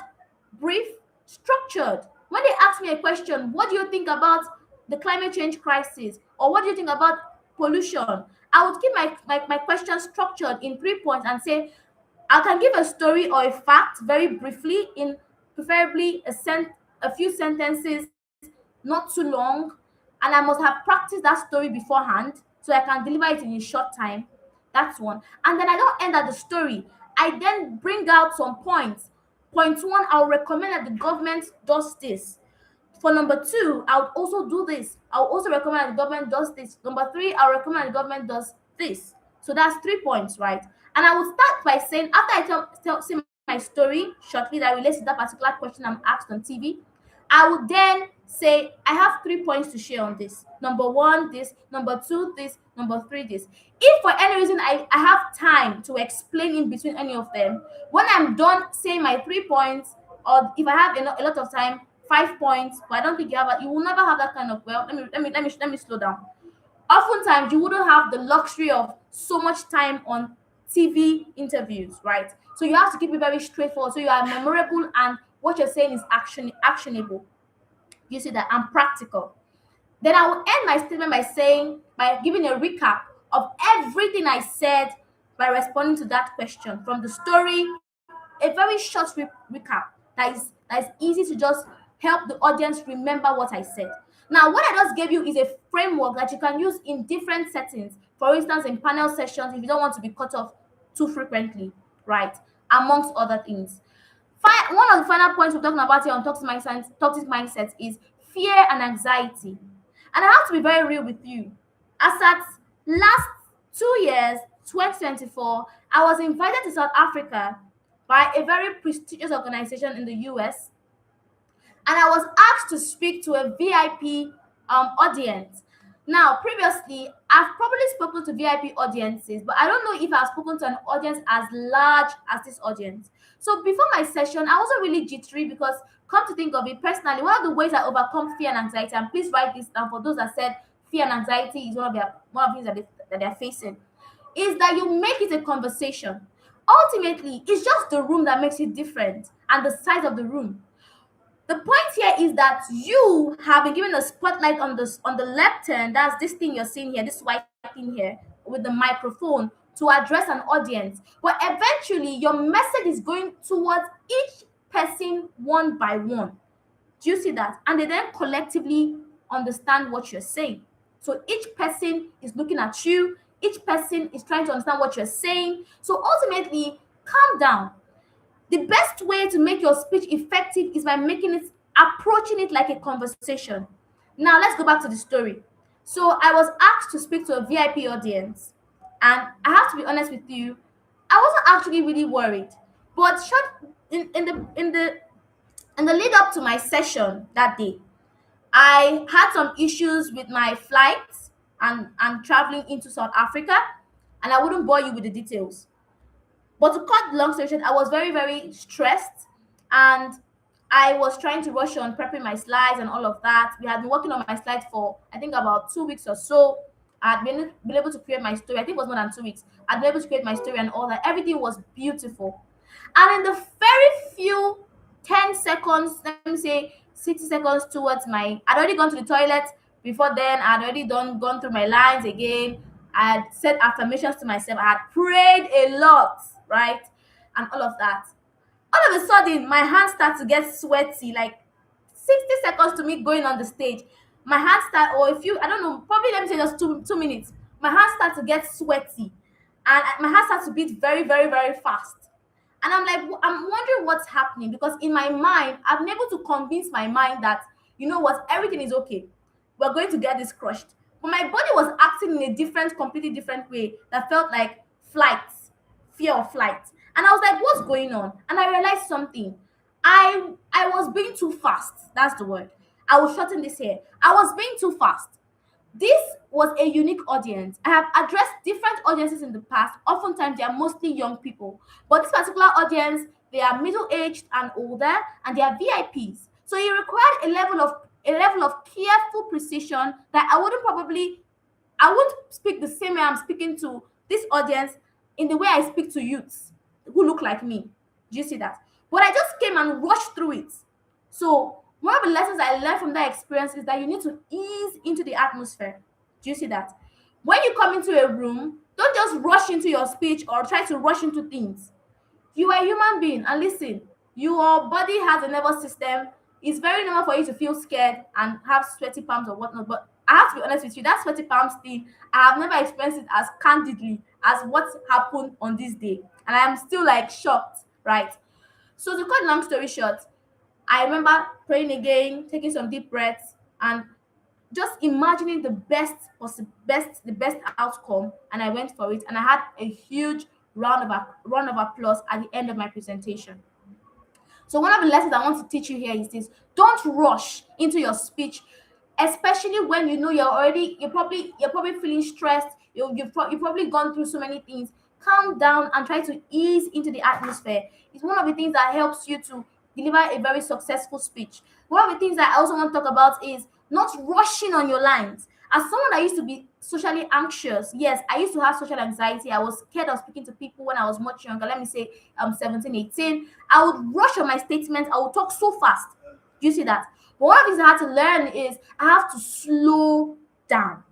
brief, structured. When they ask me a question, what do you think about the climate change crisis? Or what do you think about pollution? I would keep my question structured in 3 points and say, I can give a story or a fact very briefly in preferably a few sentences, not too long, and I must have practiced that story beforehand so I can deliver it in a short time. That's one. And then I don't end at the story. I then bring out some points. Point one, I'll recommend that the government does this. For number two, I would also do this. I would also recommend that the government does this. Number three, I would recommend the government does this. So that's 3 points, right? And I would start by saying, after I say my story shortly that relates to that particular question I'm asked on TV, I would then say, I have 3 points to share on this. Number one, this. Number two, this. Number three, this. If for any reason I have time to explain in between any of them, when I'm done saying my 3 points, or if I have a lot of time, 5 points, but I don't think you will never have that kind of, well, let me slow down. Oftentimes, you wouldn't have the luxury of so much time on TV interviews, right? So you have to keep it very straightforward. So you are memorable and what you're saying is actionable. You see that, and practical. Then I will end my statement by giving a recap of everything I said by responding to that question from the story, a very short recap that is easy to just help the audience remember what I said. Now, what I just gave you is a framework that you can use in different settings. For instance, in panel sessions, if you don't want to be cut off too frequently, right? Amongst other things. One of the final points we're talking about here on toxic mindset is fear and anxiety. And I have to be very real with you. As at last 2 years, 2024, I was invited to South Africa by a very prestigious organization in the US, and I was asked to speak to a VIP audience. Now, previously, I've probably spoken to VIP audiences, but I don't know if I've spoken to an audience as large as this audience. So before my session, I wasn't really jittery because, come to think of it, personally, one of the ways I overcome fear and anxiety, and please write this down for those that said fear and anxiety is one of the things that they're facing, is that you make it a conversation. Ultimately, it's just the room that makes it different and the size of the room. The point here is that you have been given a spotlight on the left hand. That's this thing you're seeing here, this white thing here with the microphone to address an audience. But eventually, your message is going towards each person one by one. Do you see that? And they then collectively understand what you're saying. So each person is looking at you. Each person is trying to understand what you're saying. So ultimately, calm down. The best way to make your speech effective is by approaching it like a conversation. Now, let's go back to the story. So, I was asked to speak to a VIP audience, and I have to be honest with you, I wasn't actually really worried. But short in the lead up to my session that day, I had some issues with my flights and traveling into South Africa, and I wouldn't bore you with the details. But to cut the long story short, I was very, very stressed, and I was trying to rush on prepping my slides and all of that. We had been working on my slides for I think about 2 weeks or so. I'd been able to create my story. I think it was more than 2 weeks. I'd been able to create my story and all that. Everything was beautiful. And in the very few 10 seconds, let me say 60 seconds towards I'd already gone to the toilet. Before then, I'd already gone through my lines again. I had said affirmations to myself. I had prayed a lot, right? And all of that. All of a sudden, my hands start to get sweaty, like 60 seconds to me going on the stage. My hands start, or if you, I don't know, probably let me say just 2 minutes. My hands start to get sweaty, and my hands start to beat very, very, very fast. And I'm like, I'm wondering what's happening because in my mind, I've been able to convince my mind that, you know what, everything is okay. We're going to get this crushed. But my body was acting in a completely different way that felt like flight, fear of flight. And I was like, what's going on? And I realized something. I was being too fast. That's the word. I will shorten this here. I was being too fast. This was a unique audience. I have addressed different audiences in the past. Oftentimes, they are mostly young people. But this particular audience, they are middle-aged and older, and they are VIPs. So it required a level of careful precision that I won't speak the same way I'm speaking to this audience in the way I speak to youths who look like me. Do you see that? But I just came and rushed through it. So one of the lessons I learned from that experience is that you need to ease into the atmosphere. Do you see that? When you come into a room, don't just rush into your speech or try to rush into things. You are a human being, and listen, your body has a nervous system. It's very normal for you to feel scared and have sweaty palms or whatnot. But I have to be honest with you, that sweaty palms thing, I have never experienced it as candidly as what happened on this day. And I'm still like shocked, right? So to cut long story short, I remember praying again, taking some deep breaths, and just imagining the best outcome, and I went for it, and I had a huge round of applause at the end of my presentation. So one of the lessons I want to teach you here is this: don't rush into your speech, especially when you know you're probably feeling stressed. You've probably gone through so many things. Calm down and try to ease into the atmosphere. It's one of the things that helps you to deliver a very successful speech. One of the things that I also want to talk about is not rushing on your lines. As someone that used to be socially anxious. Yes, I used to have social anxiety. I was scared of speaking to people when I was much younger. Let me say 17, 18. I would rush on my statements. I would talk so fast. Do you see that? But one of the things I had to learn is I have to slow down.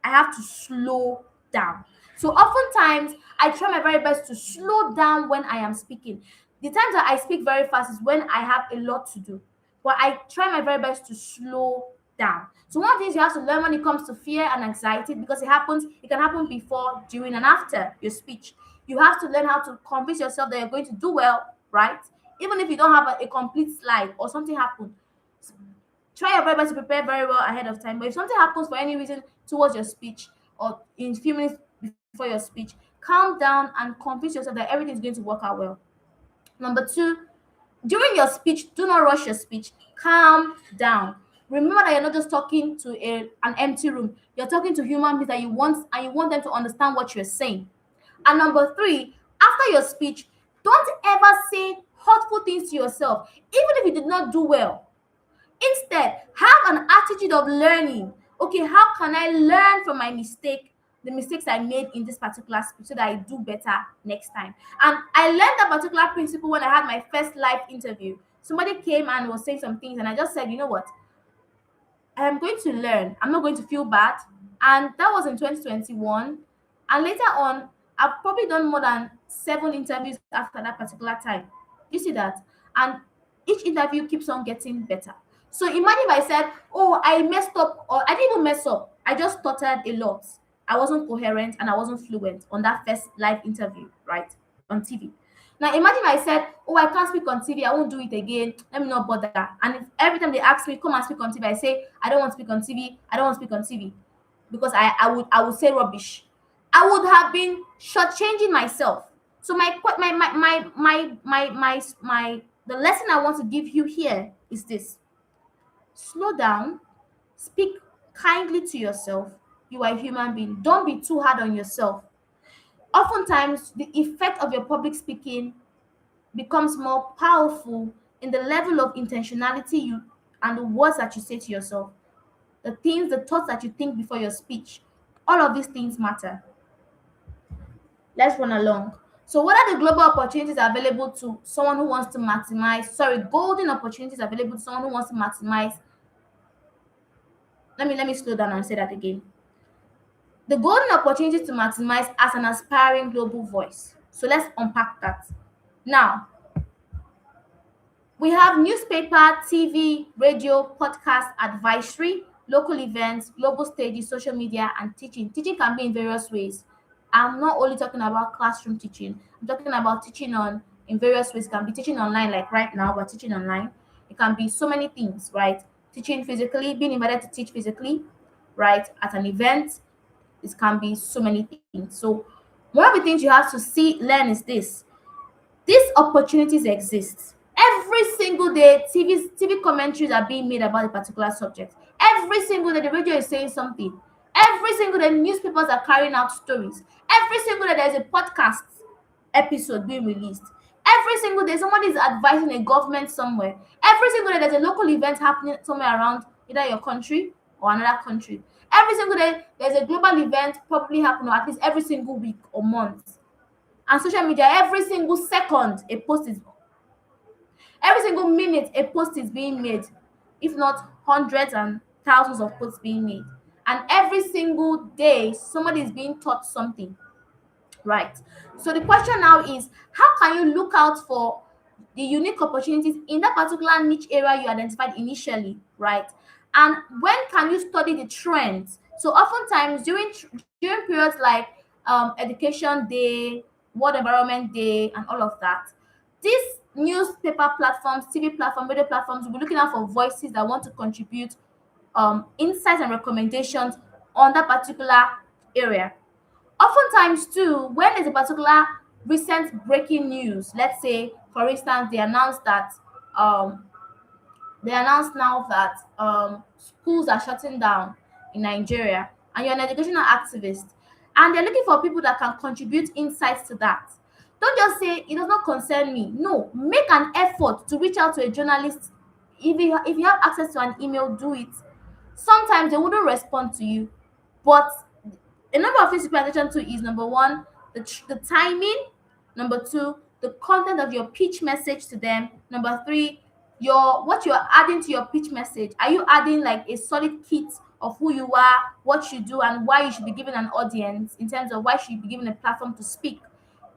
I have to slow down. So oftentimes I try my very best to slow down when I am speaking. The times that I speak very fast is when I have a lot to do. But I try my very best to slow down. So one of the things you have to learn when it comes to fear and anxiety, because it can happen before, during, and after your speech. You have to learn how to convince yourself that you're going to do well, right? Even if you don't have a complete slide or something happen, try your very best to prepare very well ahead of time. But if something happens for any reason towards your speech or in a few minutes before your speech, calm down and convince yourself that everything is going to work out well. Number two, during your speech, do not rush your speech. Calm down. Remember that you're not just talking to an empty room. You're talking to human beings that you want, and you want them to understand what you're saying. And number three, after your speech, don't ever say hurtful things to yourself, even if you did not do well. Instead, have an attitude of learning. Okay, how can I learn from my mistake, the mistakes I made in this particular speech so that I do better next time? And I learned that particular principle when I had my first live interview. Somebody came and was saying some things, and I just said, you know what? I am going to learn. I'm not going to feel bad. And that was in 2021. And later on, I've probably done more than 7 interviews after that particular time. You see that? And each interview keeps on getting better. So imagine if I said, oh, I messed up, or I didn't even mess up. I just stuttered a lot. I wasn't coherent and I wasn't fluent on that first live interview, right? On TV. Now imagine if I said, oh, I can't speak on TV, I won't do it again. Let me not bother. And if every time they ask me, come and speak on TV, I say, I don't want to speak on TV, I don't want to speak on TV. Because I would say rubbish. I would have been shortchanging myself. So my the lesson I want to give you here is this: slow down, speak kindly to yourself. You are a human being. Don't be too hard on yourself. Oftentimes, the effect of your public speaking becomes more powerful in the level of intentionality you and the words that you say to yourself, the things, the thoughts that you think before your speech. All of these things matter. Let's run along. So, what are the global opportunities available to someone who wants to maximize? Sorry, golden opportunities available to someone who wants to maximize. Let me slow down and say that again. The golden opportunity to maximize as an aspiring global voice. So let's unpack that. Now, we have newspaper, TV, radio, podcast, advisory, local events, global stages, social media, and teaching. Teaching can be in various ways. I'm not only talking about classroom teaching. I'm talking about teaching on in various ways. It can be teaching online, like right now, we're teaching online. It can be so many things, right? Teaching physically, being invited to teach physically, right, at an event. It can be so many things. So one of the things you have to learn is this: these opportunities exist. Every single day, TV commentaries are being made about a particular subject. Every single day, the radio is saying something. Every single day, newspapers are carrying out stories. Every single day, there's a podcast episode being released. Every single day, somebody is advising a government somewhere. Every single day, there's a local event happening somewhere around either your country or another country. Every single day, there's a global event probably happening at least every single week or month. And social media, every single second, every single minute, a post is being made, if not hundreds and thousands of posts being made. And every single day, somebody is being taught something. Right. So the question now is, how can you look out for the unique opportunities in that particular niche area you identified initially, right? And when can you study the trends? So oftentimes during periods like Education Day, World Environment Day, and all of that, these newspaper platforms, TV platforms, radio platforms will be looking out for voices that want to contribute insights and recommendations on that particular area. Oftentimes too, when there's a particular recent breaking news, let's say for instance um they announced now that schools are shutting down in Nigeria, and you're an educational activist, and they're looking for people that can contribute insights to that. Don't just say it does not concern me. No, make an effort to reach out to a journalist. If you have access to an email, do it. Sometimes they wouldn't respond to you, but A number of things to pay attention to is number one, the timing. Number two, the content of your pitch message to them. Number three, your what you are adding to your pitch message. Are you adding like a solid kit of who you are, what you do, and why you should be given an audience in terms of why should you be given a platform to speak?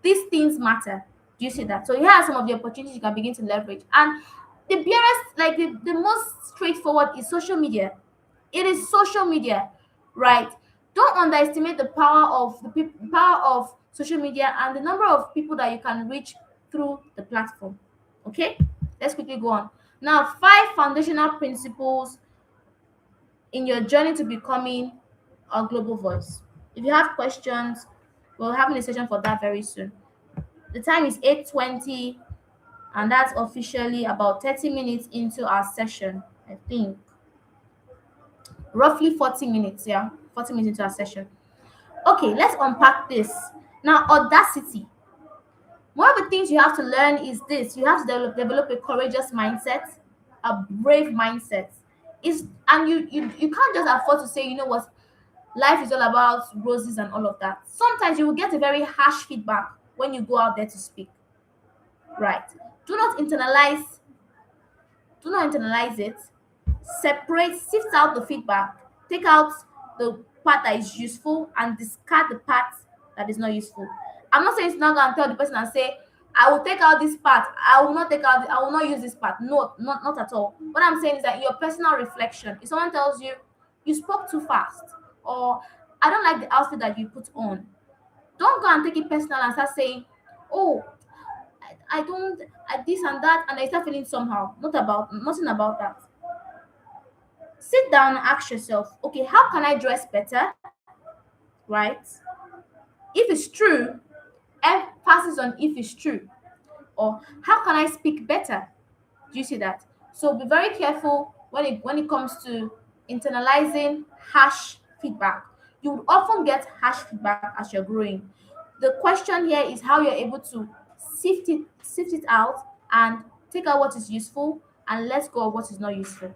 These things matter. Do you see that? So here are some of the opportunities you can begin to leverage. And the barest, like the most straightforward is social media. It is social media, right? Don't underestimate the power of power of social media and the number of people that you can reach through the platform. Okay, let's quickly go on. Now, five foundational principles in your journey to becoming a global voice. If you have questions, we're having a session for that very soon. The time is 8:20, and that's officially about 30 minutes into our session. I think roughly 40 minutes. Yeah, 40 minutes into our session. Okay, let's unpack this. Now, audacity. One of the things you have to learn is this: you have to develop a courageous mindset, a brave mindset. Is and you can't just afford to say, you know what, life is all about roses and all of that. Sometimes you will get a very harsh feedback when you go out there to speak. Right. Do not internalize, do not internalize it. Separate, sift out the feedback, take out the part that is useful and discard the part that is not useful. I'm not saying it's not gonna tell the person and say, I will take out this part, I will not take out, I will not use this part. No, not at all. What I'm saying is that in your personal reflection, if someone tells you you spoke too fast, or I don't like the outfit that you put on, don't go and take it personal and start saying, oh, I don't, this and that, and I start feeling somehow. Nothing about that. Sit down and ask yourself, okay, how can I dress better? Right? If it's true, emphasis on if it's true. Or how can I speak better? Do you see that? So be very careful when it comes to internalizing harsh feedback. You would often get harsh feedback as you're growing. The question here is how you're able to sift it out and take out what is useful and let go of what is not useful.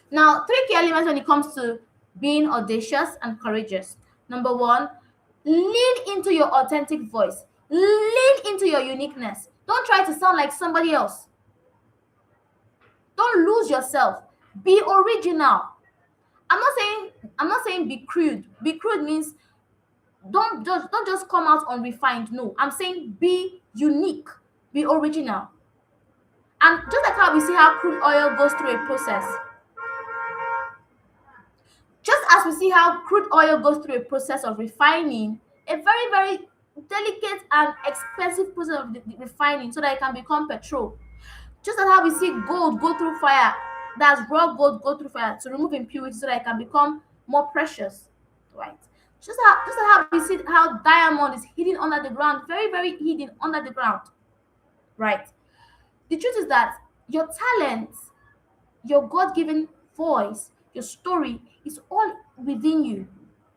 Now, three key elements when it comes to being audacious and courageous. Number one, lean into your authentic voice. Lean into your uniqueness. Don't try to sound like somebody else. Don't lose yourself. Be original. I'm not saying be crude. Be crude means don't just come out unrefined. No, I'm saying be unique. Be original. And just like how we see how crude oil goes through a process, just as we see how crude oil goes through a process of refining, a very, very delicate and expensive process of refining so that it can become petrol. Just as how we see gold go through fire, that's raw gold go through fire to remove impurities so that it can become more precious. Right. Just as how we see how diamond is hidden under the ground, very, very hidden under the ground. Right. The truth is that your talent, your God-given voice, your story is all within you.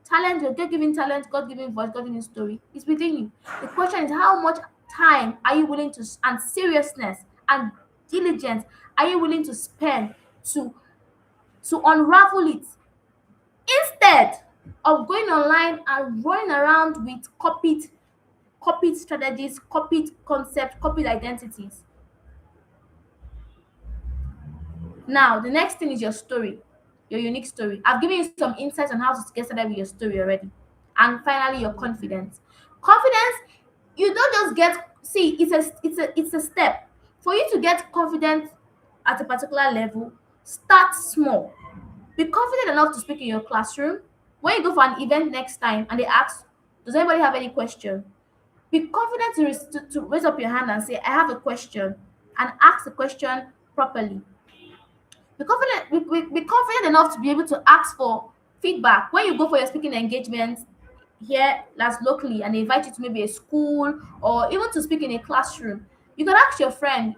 Talent, your God-given talent, God-given voice, God-given story is within you. The question is how much time are you willing to and seriousness and diligence are you willing to spend to unravel it instead of going online and running around with copied strategies, copied concepts, copied identities. Now, the next thing is your story, your unique story. I've given you some insights on how to get started with your story already. And finally, your confidence. Confidence, you don't just get, see, it's a step. For you to get confident at a particular level, start small. Be confident enough to speak in your classroom. When you go for an event next time and they ask, does anybody have any question? Be confident to raise up your hand and say, I have a question, and ask the question properly. Be confident enough to be able to ask for feedback when you go for your speaking engagements here last locally and they invite you to maybe a school or even to speak in a classroom. You can ask your friend,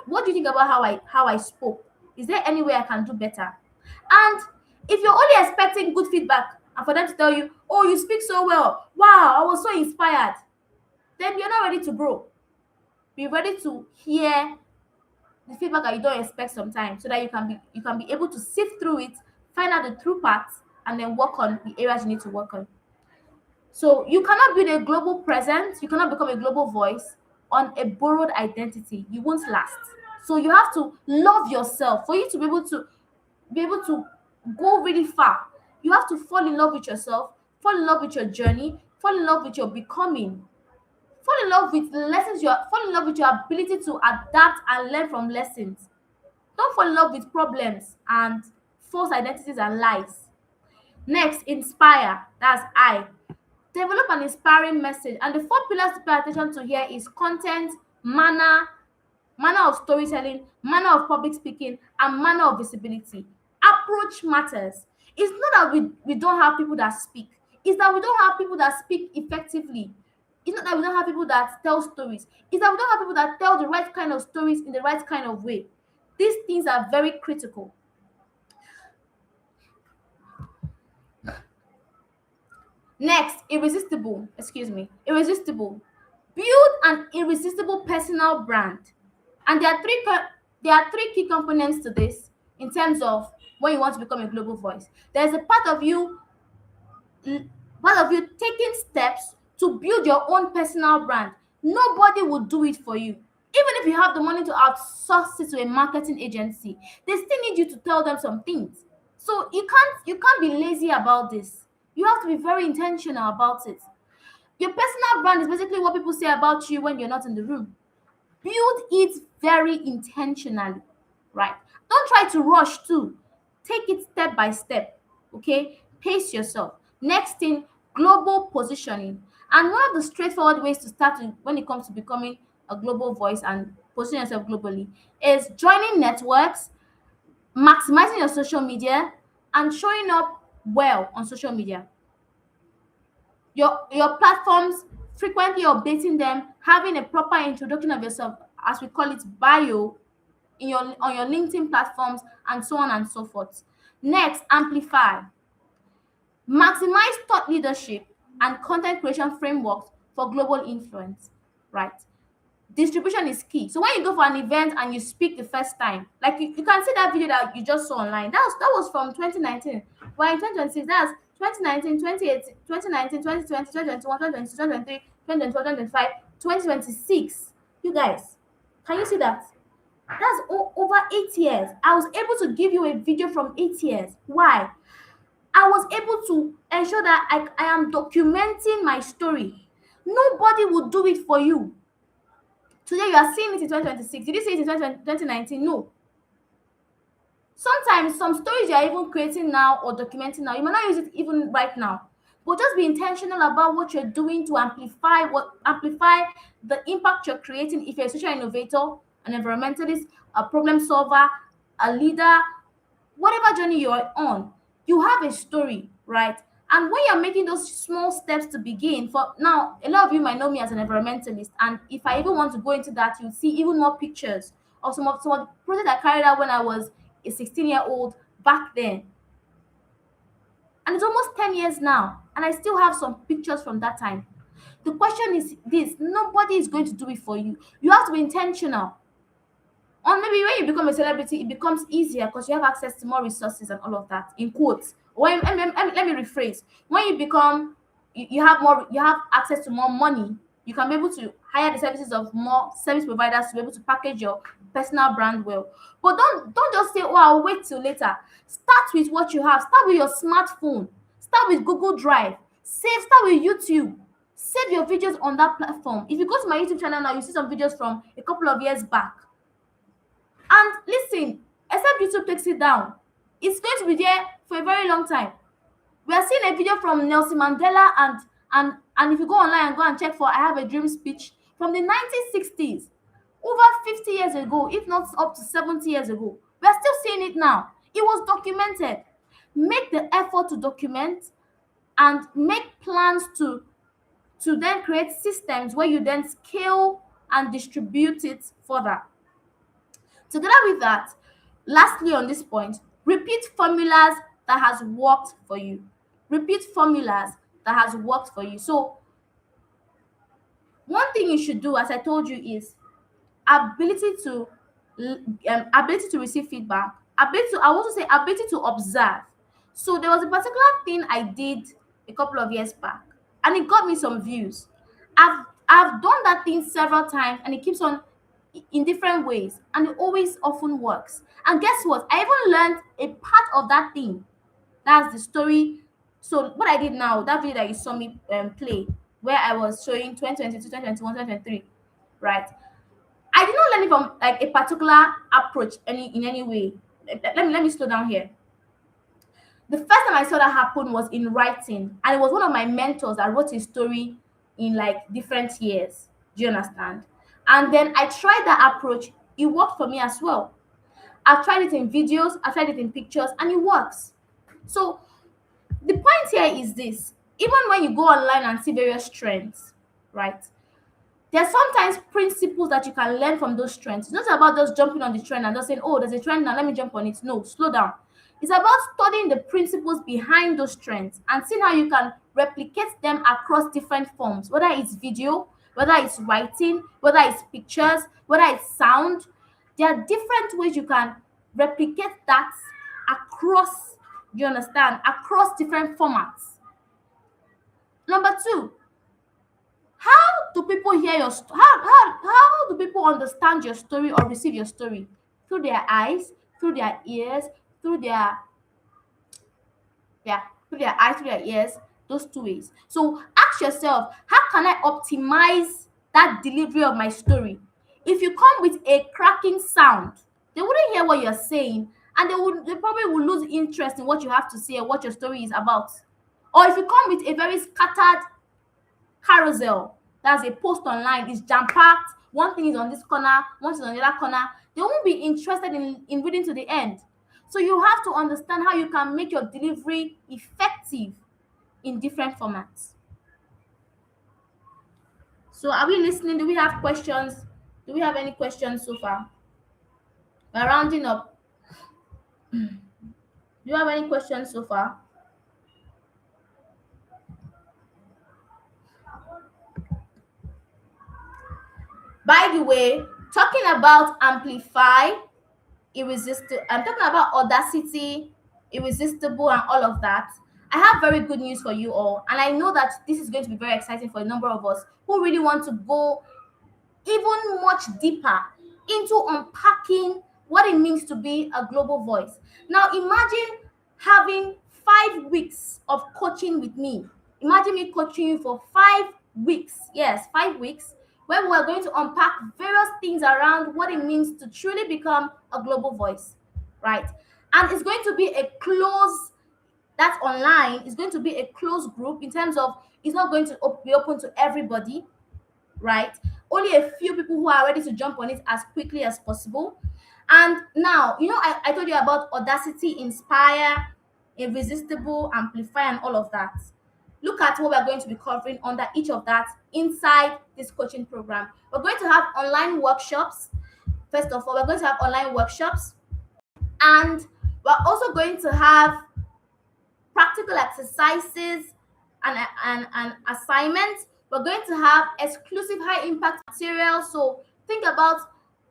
what do you think about how I spoke? Is there any way I can do better? And if you're only expecting good feedback and for them to tell you, oh, you speak so well, wow, I was so inspired, then you're not ready to grow. Be ready to hear the feedback that you don't expect sometimes so that you can be able to sift through it, find out the true parts, and then work on the areas you need to work on. So you cannot build a global presence, you cannot become a global voice on a borrowed identity. You won't last. So you have to love yourself for you to be able to go really far. You have to fall in love with yourself, fall in love with your journey, fall in love with your becoming, fall in love with the lessons you are, fall in love with your ability to adapt and learn from lessons. Don't fall in love with problems and false identities and lies. Next, inspire. That's I. Develop an inspiring message. And the four pillars to pay attention to here is content, manner of storytelling, manner of public speaking, and manner of visibility. Approach matters. It's not that we don't have people that speak, it's that we don't have people that speak effectively. It's not that we don't have people that tell stories, it's that we don't have people that tell the right kind of stories in the right kind of way. These things are very critical. Next, irresistible. Excuse me. Irresistible. Build an irresistible personal brand. And there are three key components to this in terms of when you want to become a global voice. There's a part of you taking steps to build your own personal brand. Nobody will do it for you. Even if you have the money to outsource it to a marketing agency, they still need you to tell them some things. So you can't be lazy about this. You have to be very intentional about it. Your personal brand is basically what people say about you when you're not in the room. Build it very intentionally, right? Don't try to rush too. Take it step by step, okay? Pace yourself. Next thing, global positioning. And one of the straightforward ways to start when it comes to becoming a global voice and positioning yourself globally is joining networks, maximizing your social media, and showing up well on social media. Your platforms, frequently updating them, having a proper introduction of yourself, as we call it, bio, in your on your LinkedIn platforms, and so on and so forth. Next, amplify. Maximize thought leadership and content creation frameworks for global influence, right? Distribution is key. So when you go for an event and you speak the first time, like you can see that video that you just saw online. That was from 2019. We're in 2026. That's 2019, 2018, 2019, 2020, 2021, 2022, 2023, 2024, 2025, 2026. You guys, can you see that? That's over 8 years. I was able to give you a video from 8 years. Why? I was able to ensure that I am documenting my story. Nobody would do it for you. Today you are seeing it in 2026. Did you see it in 2019? No. Sometimes some stories you are even creating now or documenting now, you might not use it even right now. But just be intentional about what you're doing to amplify the impact you're creating. If you're a social innovator, an environmentalist, a problem solver, a leader, whatever journey you're on, you have a story, right? And when you're making those small steps to begin, for now, a lot of you might know me as an environmentalist, and if I even want to go into that, you'll see even more pictures of some of the projects I carried out when I was a 16-year-old back then. And it's almost 10 years now, and I still have some pictures from that time. The question is this: nobody is going to do it for you. You have to be intentional. Or maybe when you become a celebrity, it becomes easier because you have access to more resources and all of that. In quotes, when let me rephrase: when you become, you have access to more money. You can be able to hire the services of more service providers to be able to package your personal brand well. But don't just say, "Oh, I'll wait till later." Start with what you have. Start with your smartphone. Start with Google Drive. Start with YouTube. Save your videos on that platform. If you go to my YouTube channel now, you see some videos from a couple of years back. And listen, except YouTube takes it down, it's going to be there for a very long time. We are seeing a video from Nelson Mandela, and if you go online and go and check for "I Have a Dream" speech from the 1960s, over 50 years ago, if not up to 70 years ago. We are still seeing it now. It was documented. Make the effort to document and make plans to then create systems where you then scale and distribute it further. Together with that, lastly on this point, repeat formulas that has worked for you. Repeat formulas that has worked for you. So one thing you should do, as I told you, is ability to receive feedback. Ability to, I want to say, ability to observe. So there was a particular thing I did a couple of years back, and it got me some views. I've done that thing several times, and it keeps on in different ways, and it always often works. And guess what? I even learned a part of that thing. That's the story. So what I did now, that video that you saw me play, where I was showing 2022, 2021, 2023, right? I did not learn it from like a particular approach in any way. Let me slow down here. The first time I saw that happen was in writing, and it was one of my mentors that wrote a story in like different years. Do you understand? And then I tried that approach. It worked for me as well. I've tried it in videos, I've tried it in pictures, and it works. So the point here is this: even when you go online and see various trends, right? There's sometimes principles that you can learn from those trends. It's not about just jumping on the trend and just saying, oh, there's a trend now, let me jump on it. No, slow down. It's about studying the principles behind those trends and seeing how you can replicate them across different forms, whether it's video, whether it's writing, whether it's pictures, whether it's sound. There are different ways you can replicate that across, you understand, across different formats. Number two, how do people hear your how do people understand your story or receive your story? Through their eyes, through their ears, through their yeah, through their eyes, through their ears, those two ways. So ask yourself, how can I optimize that delivery of my story? If you come with a cracking sound, they wouldn't hear what you're saying, and they probably will lose interest in what you have to say and what your story is about. Or if you come with a very scattered carousel, that's a post online, is jam packed, one thing is on this corner, one is on the other corner, they won't be interested in reading to the end. So you have to understand how you can make your delivery effective in different formats. So are we listening? Do we have questions? Do we have any questions so far? We're rounding up. Do you have any questions so far? By the way, talking about amplify, irresistible, I'm talking about audacity, irresistible, and all of that. I have very good news for you all, and I know that this is going to be very exciting for a number of us who really want to go even much deeper into unpacking what it means to be a global voice. Now, imagine having 5 weeks of coaching with me. Imagine me coaching you for 5 weeks. Yes, 5 weeks, where we're going to unpack various things around what it means to truly become a global voice, right? And it's going to be a close, that's online, it's going to be a closed group in terms of it's not going to be open to everybody, right? Only a few people who are ready to jump on it as quickly as possible. And now, I told you about audacity, inspire, irresistible, amplify, and all of that. Look at what we're going to be covering under each of that inside this coaching program. We're going to have online workshops. First of all, we're going to have online workshops, and we're also going to have practical exercises and assignments. We're going to have exclusive high impact material. So think about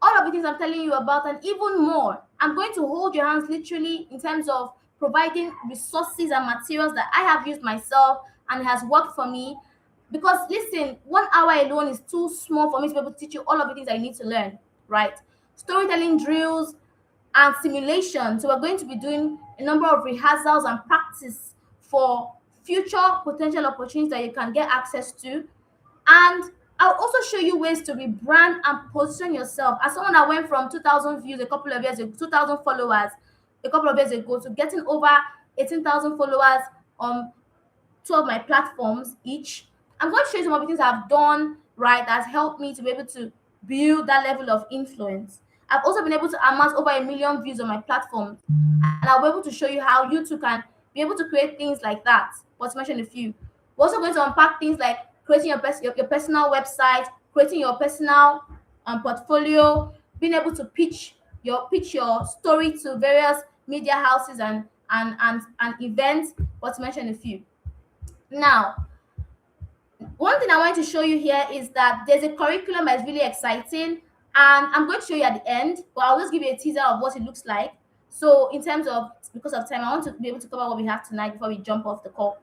all of the things I'm telling you about and even more. I'm going to hold your hands literally in terms of providing resources and materials that I have used myself and it has worked for me. Because listen, 1 hour alone is too small for me to be able to teach you all of the things I need to learn, right? Storytelling drills and simulation. So we're going to be doing a number of rehearsals and practice for future potential opportunities that you can get access to. And I'll also show you ways to rebrand and position yourself as someone that went from 2,000 views a couple of years ago, 2,000 followers a couple of years ago, to getting over 18,000 followers on two of my platforms each. I'm going to show you some of the things I've done, right, that's helped me to be able to build that level of influence. I've also been able to amass over 1 million views on my platform, and I'll be able to show you how you too can be able to create things like that. But to mention a few, we're also going to unpack things like creating your personal website, creating your personal portfolio, being able to pitch your story to various media houses and events. But to mention a few. Now, one thing I want to show you here is that there's a curriculum that's really exciting, and I'm going to show you at the end, but I'll just give you a teaser of what it looks like. So, in terms of because of time, I want to be able to cover what we have tonight before we jump off the call.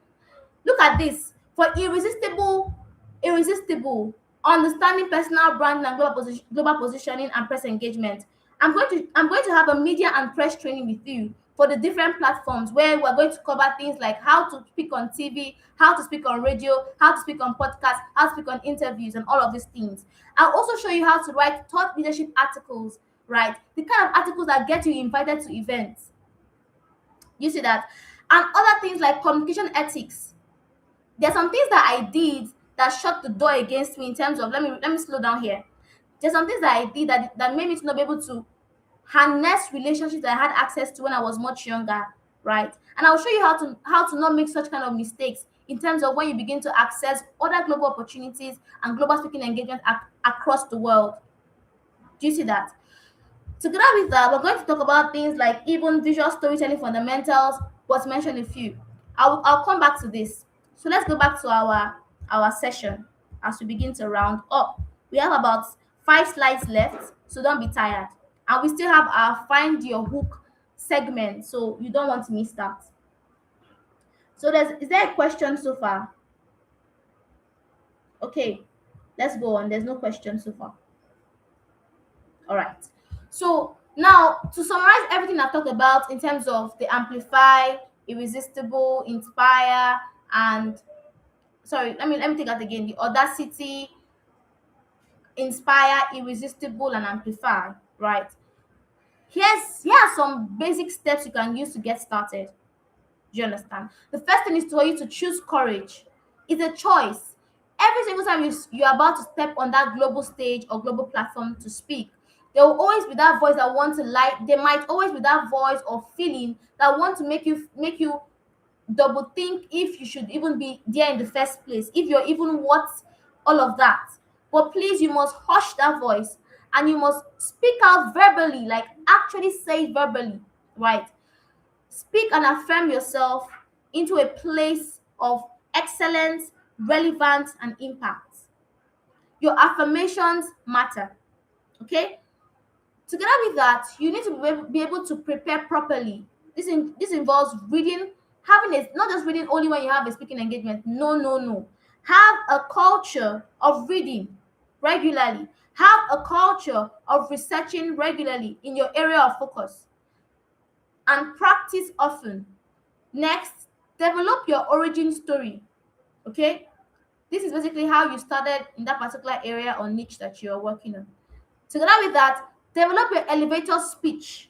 Look at this. For irresistible, understanding personal branding and global positioning and press engagement. I'm going to have a media and press training with you for the different platforms where we're going to cover things like how to speak on TV, how to speak on radio, how to speak on podcasts, how to speak on interviews, and all of these things. I'll also show you how to write thought leadership articles, right? The kind of articles that get you invited to events. You see that? And other things like communication ethics. There's some things that I did that shut the door against me in terms of let me slow down here. There's some things that I did that made me to not be able to harness relationships that I had access to when I was much younger, right? And I'll show you how to not make such kind of mistakes in terms of when you begin to access other global opportunities and global speaking engagement across the world. Do you see that? Together with that, we're going to talk about things like even visual storytelling fundamentals, but mention a few. I'll come back to this. So let's go back to our session as we begin to round up. We have about 5 slides left, so don't be tired. And we still have our find your hook segment, so you don't want to miss that. So is there a question so far? Okay, let's go on. There's no question so far. All right. So now to summarize everything I've talked about in terms of the amplify, irresistible, inspire, and sorry, let me take that again. The audacity, inspire, irresistible, and amplify. Right. Here are some basic steps you can use to get started. Do you understand? The first thing is for you to choose courage. It's a choice. Every single time you're about to step on that global stage or global platform to speak, there will always be that voice that wants to lie. There might always be that voice or feeling that want to make you double think if you should even be there in the first place, if you're even worth all of that. But please, you must hush that voice and you must speak out verbally, like actually say it verbally, right? Speak and affirm yourself into a place of excellence, relevance, and impact. Your affirmations matter. Okay? Together with that, you need to be able to prepare properly. This involves reading, having a not just reading only when you have a speaking engagement. No, no, no. Have a culture of reading regularly. Have a culture of researching regularly in your area of focus and practice often. Next, develop your origin story. Okay? This is basically how you started in that particular area or niche that you're working on. Together with that, develop your elevator speech.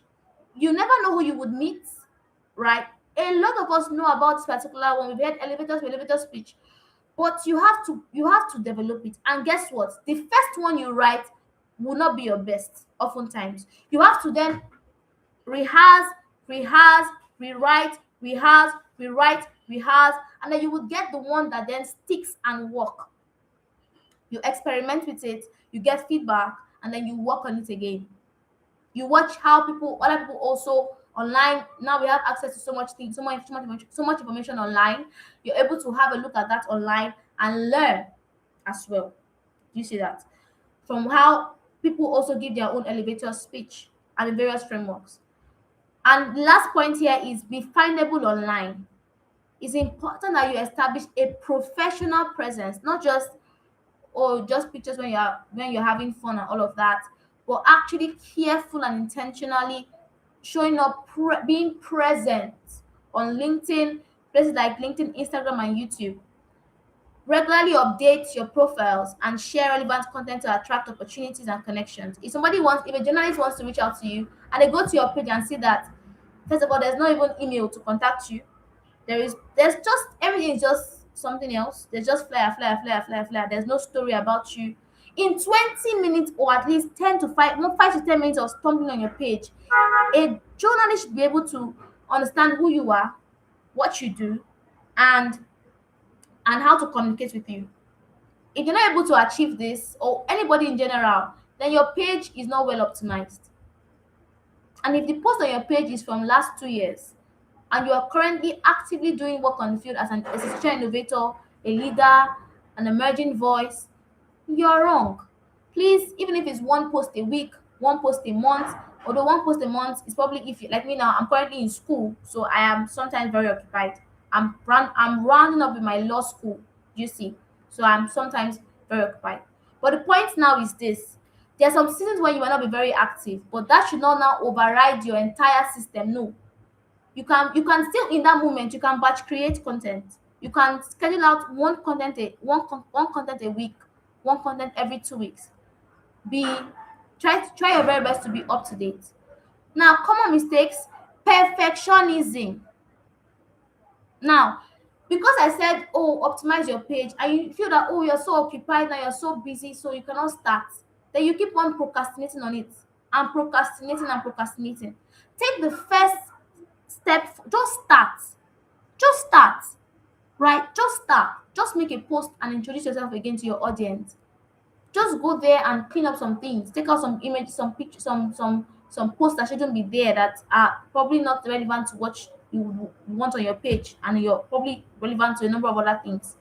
You never know who you would meet, right? A lot of us know about this particular one. We've had elevator speech, but you have to develop it. And guess what? The first one you write will not be your best. Oftentimes, you have to then rehearse, rehearse, rewrite, rehearse, rewrite, rehearse, and then you will get the one that then sticks and work. You experiment with it, you get feedback, and then you work on it again. You watch how other people also online. Now we have access to so much things, so much information online. You're able to have a look at that online and learn as well. Do you see that? From how people also give their own elevator speech and the various frameworks. And the last point here is be findable online. It's important that you establish a professional presence, not just just pictures when you're having fun and all of that, but actually careful and intentionally showing up, being present on LinkedIn, places like LinkedIn, Instagram, and YouTube. Regularly update your profiles and share relevant content to attract opportunities and connections. If a journalist wants to reach out to you and they go to your page and see that, first of all, there's not even email to contact you. There's just everything is just something else. There's just flyer, flyer, flyer, flyer, flyer. There's no story about you. In 20 minutes or at least 5 to 10 minutes of stumbling on your page, a journalist should be able to understand who you are, what you do, and how to communicate with you. If you're not able to achieve this, or anybody in general, then your page is not well optimized. And if the post on your page is from last 2 years, and you are currently actively doing work on the field as a social innovator, a leader, an emerging voice, you're wrong. Please, even if it's one post a week, one post a month, Although one post a month is probably, if you like me now, I'm currently in school, so I am sometimes very occupied. I'm rounding up with my law school, you see. So I'm sometimes very occupied. But the point now is this. There are some seasons where you might not be very active, but that should not now override your entire system. No. You can still, in that moment, you can batch create content. You can schedule out one content a week, one content every 2 weeks. Be try your very best to be up to date. Now, common mistakes: perfectionism. Now, because I said, oh, optimize your page, and you feel that, oh, you're so occupied now, you're so busy, so you cannot start, then you keep on procrastinating on it, and procrastinating and procrastinating. Take the first step. Just start. Right? Just start. Just make a post and introduce yourself again to your audience. Just go there and clean up some things. Take out some images, some pictures, some posts that shouldn't be there, that are probably not relevant to what you want on your page, and you're probably relevant to a number of other things.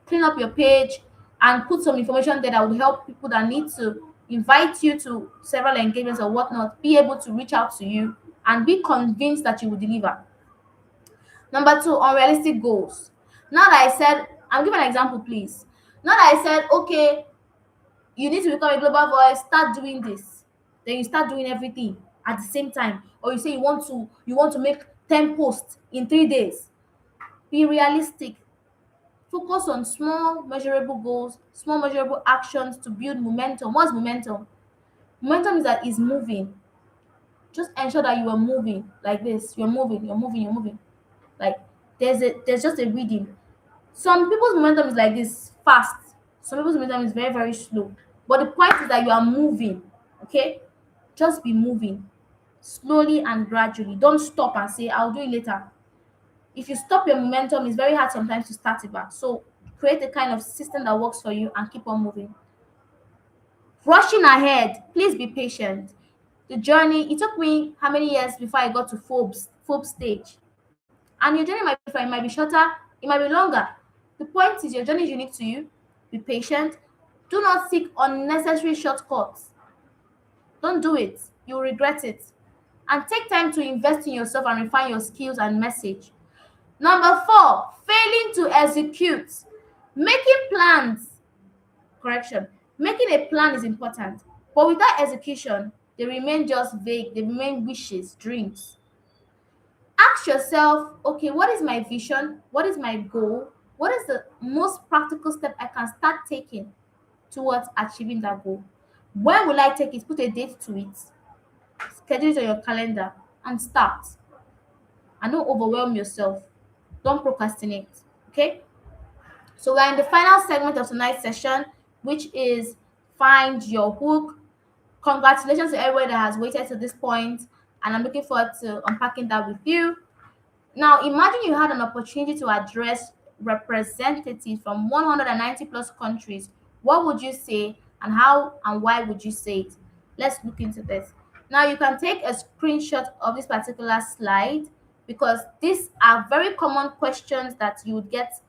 Clean up your page and put some information there that would help people that need to invite you to several engagements or whatnot be able to reach out to you and be convinced that you will deliver. Number two, unrealistic goals. Now that I said, I'm giving an example, please. Now that I said, okay, you need to become a global voice, start doing this. Then you start doing everything at the same time. Or you say you want to make 10 posts in 3 days. Be realistic. Focus on small measurable goals, small measurable actions to build momentum. What's momentum? Momentum is that is moving. Just ensure that you are moving like this. You're moving. Like there's just a rhythm. Some people's momentum is like this, fast. Some people's momentum is very, very slow. But the point is that you are moving. Okay? Just be moving slowly and gradually. Don't stop and say, I'll do it later. If you stop your momentum, it's very hard sometimes to start it back. So create a kind of system that works for you and keep on moving. Rushing ahead, please be patient. The journey, it took me how many years before I got to Forbes stage? And your journey might be different, it might be shorter, it might be longer. The point is your journey is unique to you. Be patient. Do not seek unnecessary shortcuts. Don't do it. You'll regret it. And take time to invest in yourself and refine your skills and message. Number four, failing to execute. Making plans, correction, making a plan is important, but without execution, they remain just vague, they remain wishes, dreams. Ask yourself, okay, what is my vision? What is my goal? What is the most practical step I can start taking towards achieving that goal? When will I take it? Put a date to it, schedule it on your calendar, and start. And don't overwhelm yourself. Don't procrastinate. Okay? So we're in the final segment of tonight's session, which is find your hook. Congratulations to everybody that has waited to this point, and I'm looking forward to unpacking that with you. Now, imagine you had an opportunity to address representatives from 190 plus countries. What would you say, and how and why would you say it? Let's look into this. Now, you can take a screenshot of this particular slide, because these are very common questions that you would get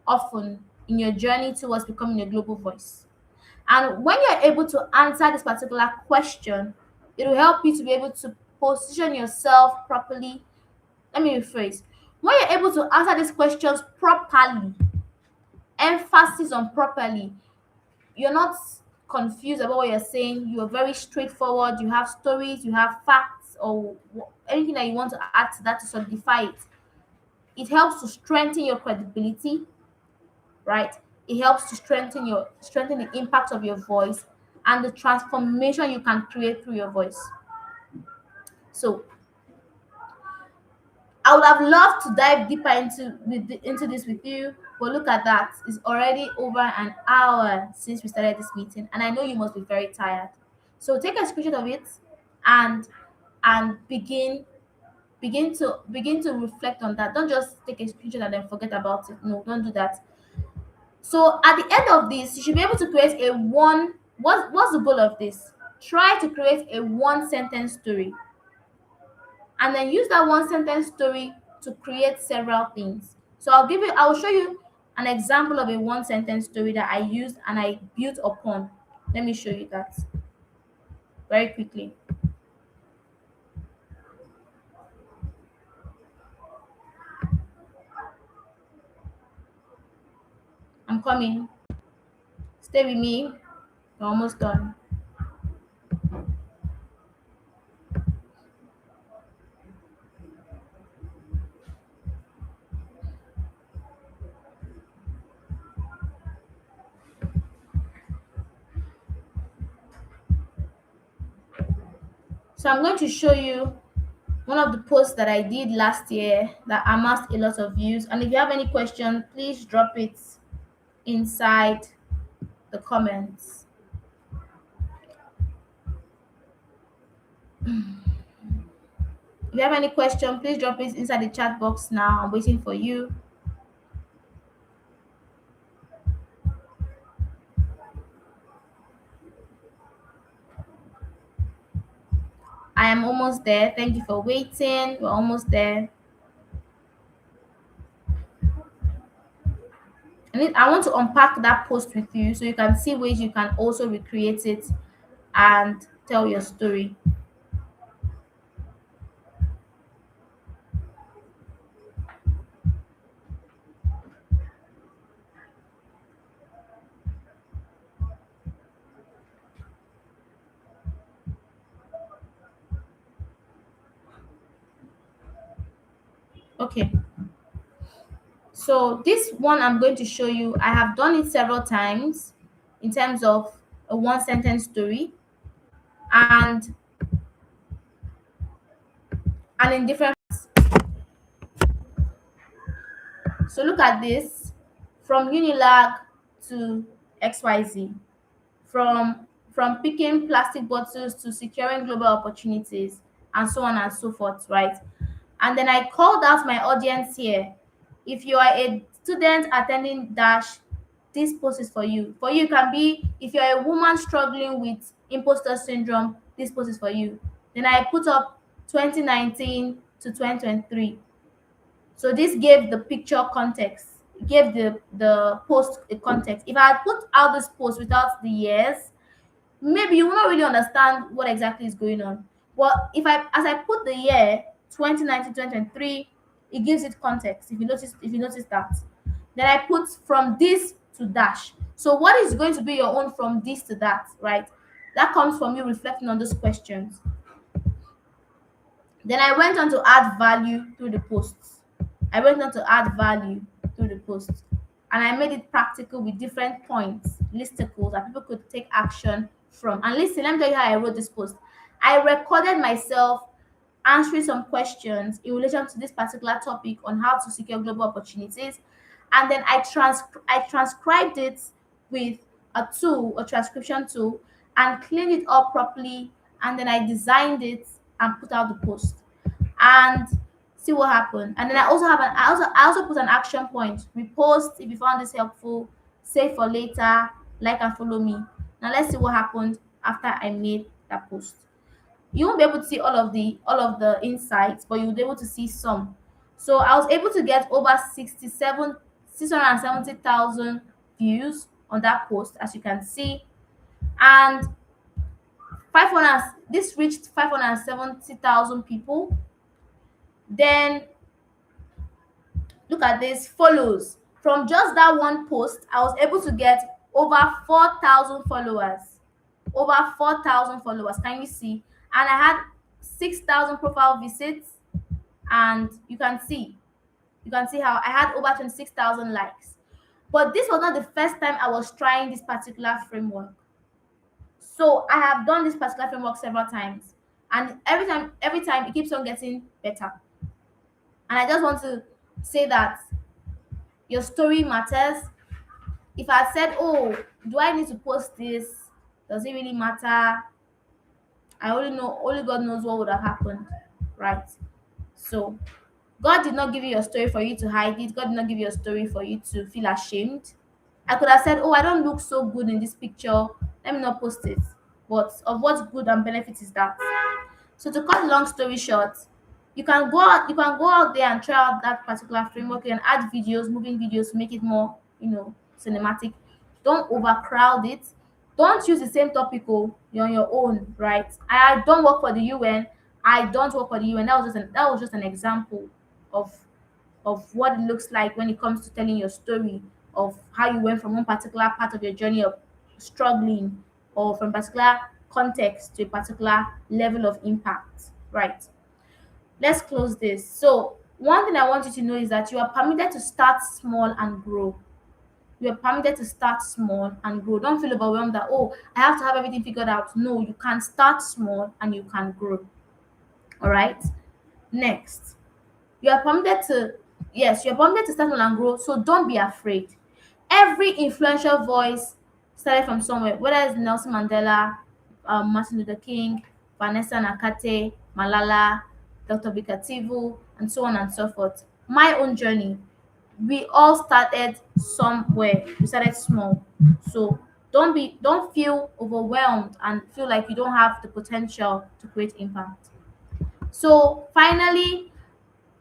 often in your journey towards becoming a global voice. And when you're able to answer this particular question, it will help you to be able to position yourself properly. Let me rephrase. When you're able to answer these questions properly, emphasis on properly, you're not confused about what you're saying, you're very straightforward, you have stories, you have facts, or anything that you want to add to that to solidify it. It helps to strengthen your credibility, right? It helps to strengthen the impact of your voice and the transformation you can create through your voice. So I would have loved to dive deeper into this with you, but look at that. It's already over an hour since we started this meeting, and I know you must be very tired. So take a screenshot of it and begin to reflect on that. Don't just take a screenshot and then forget about it. No, don't do that. So at the end of this, you should be able to create a one. What's the goal of this? Try to create a one sentence story, and then use that one sentence story to create several things. So I will show you an example of a one sentence story that I used and I built upon. Let me show you that very quickly. I'm coming. Stay with me. We're almost done. So I'm going to show you one of the posts that I did last year that amassed a lot of views. And if you have any question, please drop it inside the comments. If you have any question, please drop it inside the chat box now. I'm waiting for you. I am almost there. Thank you for waiting. We're almost there. I want to unpack that post with you so you can see ways you can also recreate it and tell your story. Okay. So this one I'm going to show you, I have done it several times in terms of a one sentence story and in different. So look at this, from Unilag to XYZ, from picking plastic bottles to securing global opportunities, and so on and so forth, right? And then I called out my audience here. If you are a student attending Dash, this post is for you. For you can be, if you're a woman struggling with imposter syndrome, this post is for you. Then I put up 2019 to 2023. So this gave the picture context, gave the post a context. If I had put out this post without the years, maybe you will not really understand what exactly is going on. But as I put the year 2019, 2023, it gives it context. If you notice that. Then I put from this to dash. So what is going to be your own from this to that, right? That comes from you reflecting on those questions. Then I went on to add value through the posts. I went on to add value through the posts. And I made it practical with different points, listicles that people could take action from. And listen, let me tell you how I wrote this post. I recorded myself answering some questions in relation to this particular topic on how to secure global opportunities. And then I transcribed it with a tool, a transcription tool, and cleaned it up properly. And then I designed it and put out the post. And see what happened. And then I also put an action point. Repost if you found this helpful, save for later, like and follow me. Now let's see what happened after I made that post. You won't be able to see all of the insights, but you'll be able to see some. So I was able to get over 670,000 views on that post, as you can see. And 500 this reached 570,000 people. Then look at this, follows. From just that one post, I was able to get over 4,000 followers. Over 4,000 followers. Can you see? And I had 6,000 profile visits. And you can see how I had over 26,000 likes. But this was not the first time I was trying this particular framework. So I have done this particular framework several times. And every time it keeps on getting better. And I just want to say that your story matters. If I said, oh, do I need to post this? Does it really matter? Only God knows what would have happened, right? So God did not give you your story for you to hide it. God did not give you a story for you to feel ashamed. I could have said, oh, I don't look so good in this picture. Let me not post it. But of what good and benefit is that? So to cut long story short, you can go out there and try out that particular framework. You can add videos, moving videos to make it more, cinematic. Don't overcrowd it. Don't use the same topic you're on your own, right? I don't work for the UN. I don't work for the UN. That was just an example of what it looks like when it comes to telling your story of how you went from one particular part of your journey of struggling, or from particular context to a particular level of impact, right? Let's close this. So one thing I want you to know is that you are permitted to start small and grow. You are permitted to start small and grow. Don't feel overwhelmed that, oh, I have to have everything figured out. No, you can start small and you can grow. All right. Next, you are permitted to, yes, you're permitted to start small and grow. So don't be afraid. Every influential voice started from somewhere, whether it's Nelson Mandela, Martin Luther King, Vanessa Nakate, Malala, Dr. Bikativu, and so on and so forth. My own journey, we all started somewhere. We started small. So don't feel overwhelmed and feel like you don't have the potential to create impact. So finally,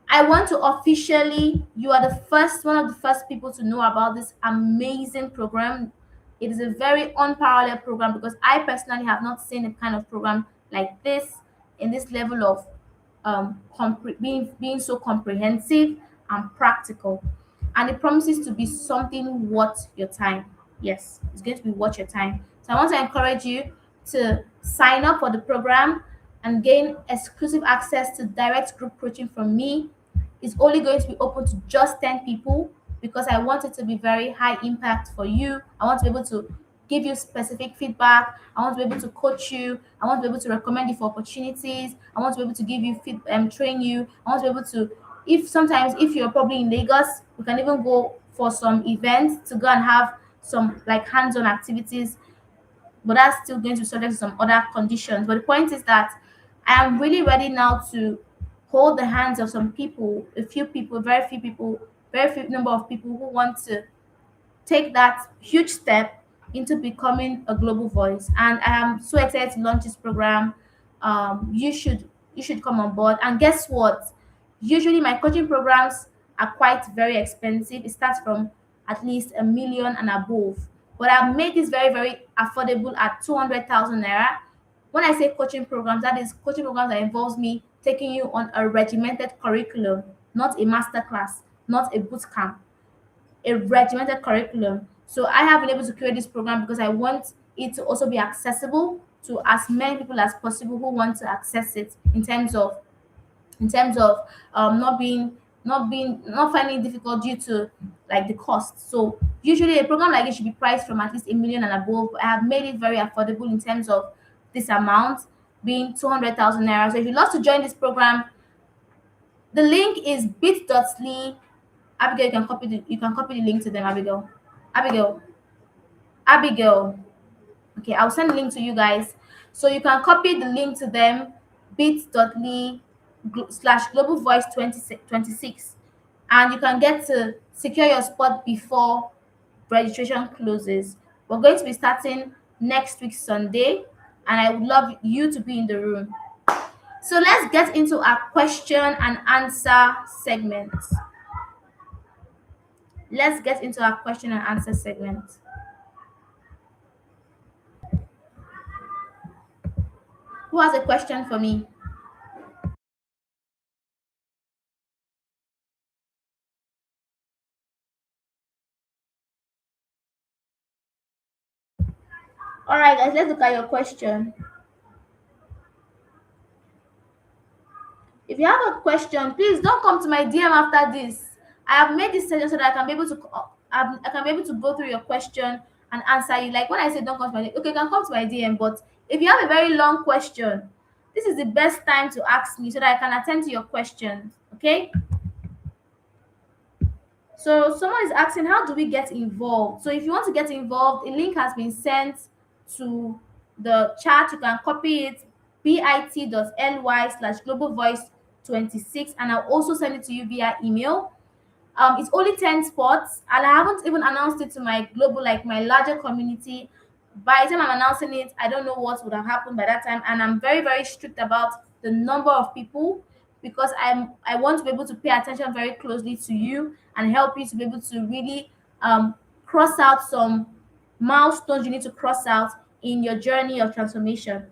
I want to officially, you are the first, one of the first people to know about this amazing program. It is a very unparalleled program because I personally have not seen a kind of program like this, in this level of being so comprehensive and practical. And it promises to be something worth your time. Yes, it's going to be worth your time. So I want to encourage you to sign up for the program and gain exclusive access to direct group coaching from me. It's only going to be open to just 10 people because I want it to be very high impact for you. I want to be able to give you specific feedback. I want to be able to coach you. I want to be able to recommend you for opportunities. I want to be able to give you train you. I want to be able to, if sometimes if you're probably in Lagos, we can even go for some events to go and have some like hands-on activities, but that's still going to be subject to some other conditions. But the point is that I am really ready now to hold the hands of some people, a few people, very few people, very few number of people who want to take that huge step into becoming a global voice. And I am so excited to launch this program. You should come on board. And guess what? Usually my coaching programs are quite very expensive. It starts from at least 1 million and above. But I've made this very, very affordable at 200,000 naira. When I say coaching programs, that is coaching programs that involves me taking you on a regimented curriculum, not a master class, not a boot camp, a regimented curriculum. So I have been able to create this program because I want it to also be accessible to as many people as possible who want to access it, in terms of not finding it difficult due to like the cost. So usually a program like it should be priced from at least 1 million and above. I have made it very affordable in terms of this amount being 200,000 naira. So if you love to join this program, the link is bit.ly. Abigail, you can copy the link to them, Abigail. Abigail. Abigail. Okay, I'll send the link to you guys. So you can copy the link to them, bit.ly slash global voice 2026. And you can get to secure your spot before registration closes. We're going to be starting next week, Sunday, and I would love you to be in the room. So let's get into our question and answer segment. Let's get into our question and answer segment. Who has a question for me? All right, guys, let's look at your question. If you have a question, please don't come to my DM after this. I have made this session so that I can be able to I can be able to go through your question and answer you. Like when I say don't come to my DM, okay, you can come to my DM, but if you have a very long question, this is the best time to ask me so that I can attend to your questions. Okay? So someone is asking, how do we get involved? So if you want to get involved, a link has been sent to the chat. You can copy it, bit.ly slash global voice 26, and I'll also send it to you via email. It's only 10 spots, and I haven't even announced it to my global, like my larger community. By the time I'm announcing it, I don't know what would have happened by that time, and I'm very, very strict about the number of people because I want to be able to pay attention very closely to you and help you to be able to really cross out some milestones you need to cross out in your journey of transformation.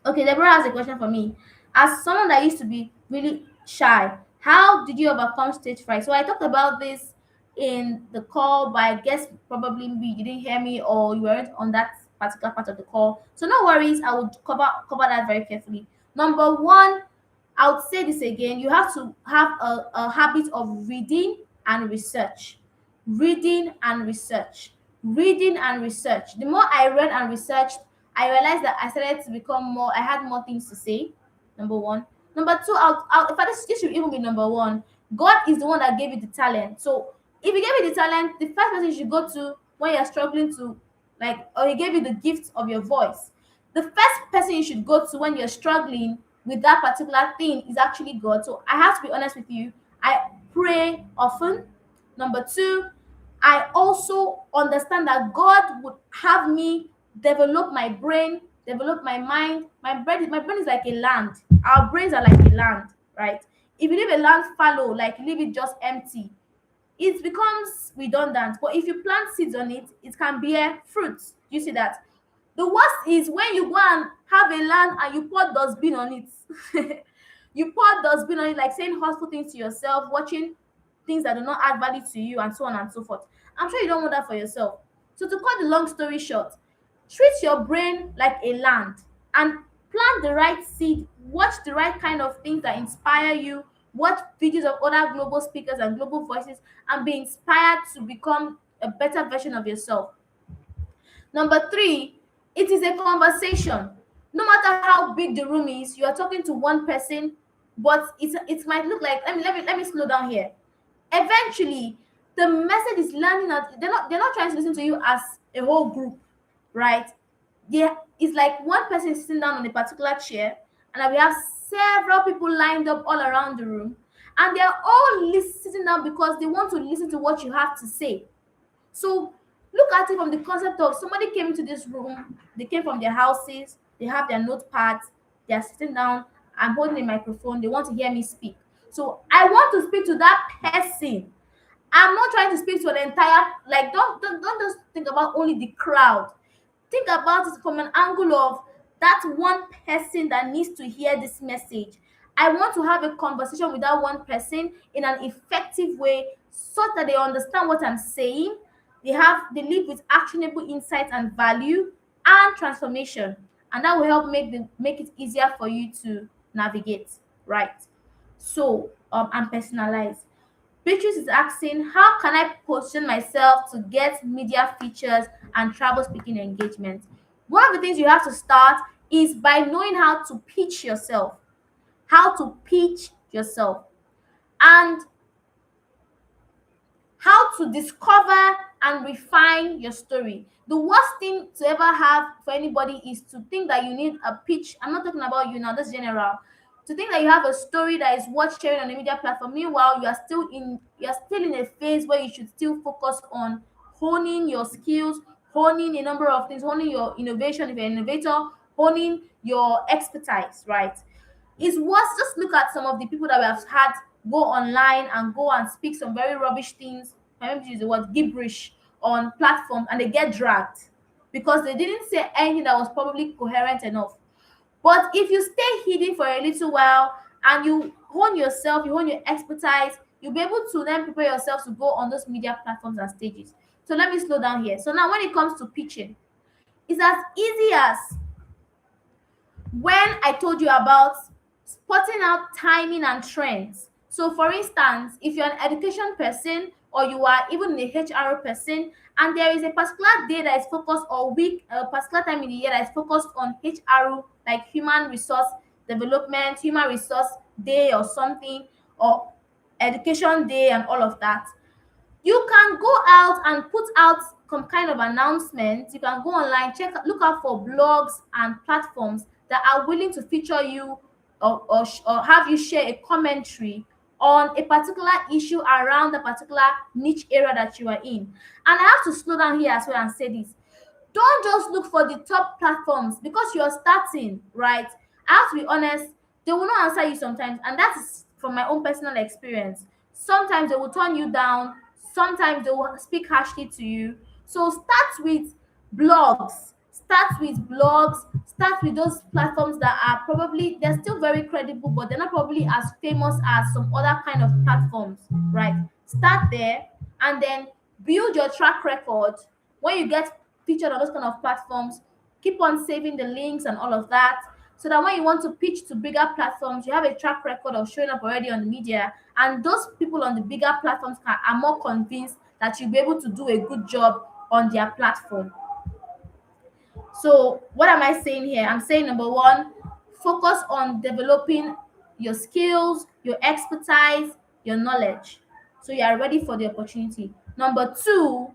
Okay, Deborah has a question for me. As someone that used to be really shy, how did you overcome stage fright? So I talked about this in the call, but I guess probably maybe you didn't hear me or you weren't on that particular part of the call. So no worries, I will cover that very carefully. Number one, I would say this again: you have to have a habit of reading and research. Reading and research. Reading and research. The more I read and researched, I realized that I started to become more, I had more things to say. Number one. Number two, if I this should even be number one. God is the one that gave you the talent. So if he gave you the talent, the first person you should go to when you're struggling to, like, or he gave you the gift of your voice, the first person you should go to when you're struggling with that particular thing is actually God. So I have to be honest with you. I pray often. Number two, I also understand that God would have me develop my brain, develop my mind. My brain is like a land. Our brains are like a land, right? If you leave a land fallow, like leave it just empty, it becomes redundant. But if you plant seeds on it, it can bear fruits. You see that? The worst is when you go and have a land and you pour dustbin on it. You pour dustbin on it, like saying hurtful things to yourself, watching things that do not add value to you, and so on and so forth. I'm sure you don't want that for yourself. So to cut the long story short, treat your brain like a land and plant the right seed, watch the right kind of things that inspire you, watch videos of other global speakers and global voices, and be inspired to become a better version of yourself. Number three, it is a conversation. No matter how big the room is, you are talking to one person, but it might look like, let me slow down here. Eventually, the message is landing out. They're not trying to listen to you as a whole group, right? It's like one person is sitting down on a particular chair, and then we have several people lined up all around the room, and they're all sitting down because they want to listen to what you have to say. So look at it from the concept of somebody came into this room, they came from their houses, they have their notepads, they are sitting down, I'm holding a microphone, they want to hear me speak. So I want to speak to that person. I'm not trying to speak to an entire, like, don't just think about only the crowd. Think about it from an angle of that one person that needs to hear this message. I want to have a conversation with that one person in an effective way so that they understand what I'm saying. They live with actionable insights and value and transformation. And that will help make it easier for you to navigate. Right. So and personalize. Beatrice is asking, how can I position myself to get media features and travel speaking engagements? One of the things you have to start is by knowing how to pitch yourself. How to pitch yourself. And how to discover and refine your story. The worst thing to ever have for anybody is to think that you need a pitch. I'm not talking about you now, that's general. To think that you have a story that is worth sharing on a media platform. Meanwhile, you are still in a phase where you should still focus on honing your skills, honing a number of things, honing your innovation if you're an innovator, honing your expertise, right? It's worse. Just look at some of the people that we have had go online and go and speak some very rubbish things, I maybe use the word gibberish, on platform, and they get dragged because they didn't say anything that was probably coherent enough. But if you stay hidden for a little while and you hone yourself, you hone your expertise, you'll be able to then prepare yourself to go on those media platforms and stages. So let me slow down here. So now when it comes to pitching, it's as easy as when I told you about spotting out timing and trends. So, for instance, if you're an education person or you are even an HR person, and there is a particular day that is focused, or week, a particular time in the year that is focused on HR, like human resource development, human resource day or something, or education day, and all of that, you can go out and put out some kind of announcement. You can go online, look out for blogs and platforms that are willing to feature you, or have you share a commentary on a particular issue around a particular niche area that you are in. And I have to slow down here as well and say this: don't just look for the top platforms because you're starting, right? I have to be honest, they will not answer you sometimes, and that is from my own personal experience. Sometimes they will turn you down, sometimes they will speak harshly to you. So start with those platforms that are probably, they're still very credible, but they're not probably as famous as some other kind of platforms, right? Start there and then build your track record. When you get featured on those kind of platforms, keep on saving the links and all of that, so that when you want to pitch to bigger platforms, you have a track record of showing up already on the media, and those people on the bigger platforms are more convinced that you'll be able to do a good job on their platform. So what am I saying here? I'm saying, number one, focus on developing your skills, your expertise, your knowledge, so you are ready for the opportunity. Number two,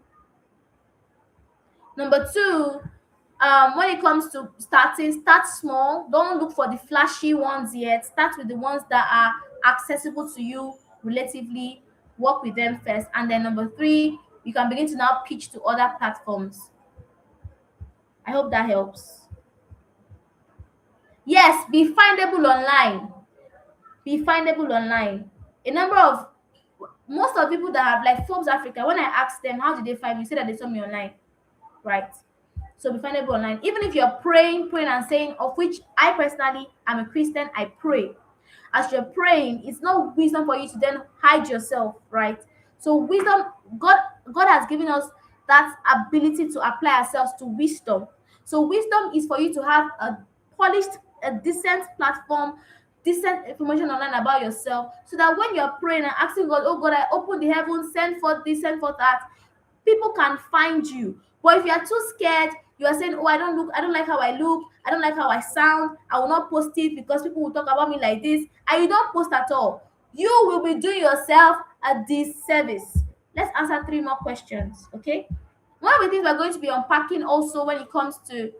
when it comes to starting, start small. Don't look for the flashy ones yet. Start with the ones that are accessible to you relatively. Work with them first, and then number three, you can begin to now pitch to other platforms. I hope that helps. Yes, be findable online. Be findable online. A number of Most of the people that have, like Forbes Africa, when I ask them how did they find me, say that they saw me online, right? So be findable online. Even if you're praying and saying, of which I personally am a Christian, I pray. As you're praying, it's not wisdom for you to then hide yourself, right? So wisdom, God, God has given us that ability to apply ourselves to wisdom. So wisdom is for you to have a polished, a decent platform, decent information online about yourself, so that when you're praying and asking God, oh God, I open the heavens, send forth this, send forth that, people can find you. But if you are too scared, you are saying, oh, I don't like how I look, I don't like how I sound, I will not post it because people will talk about me like this, and you don't post at all, you will be doing yourself a disservice. Let's answer three more questions, okay? One of the things we're going to be unpacking also when it comes to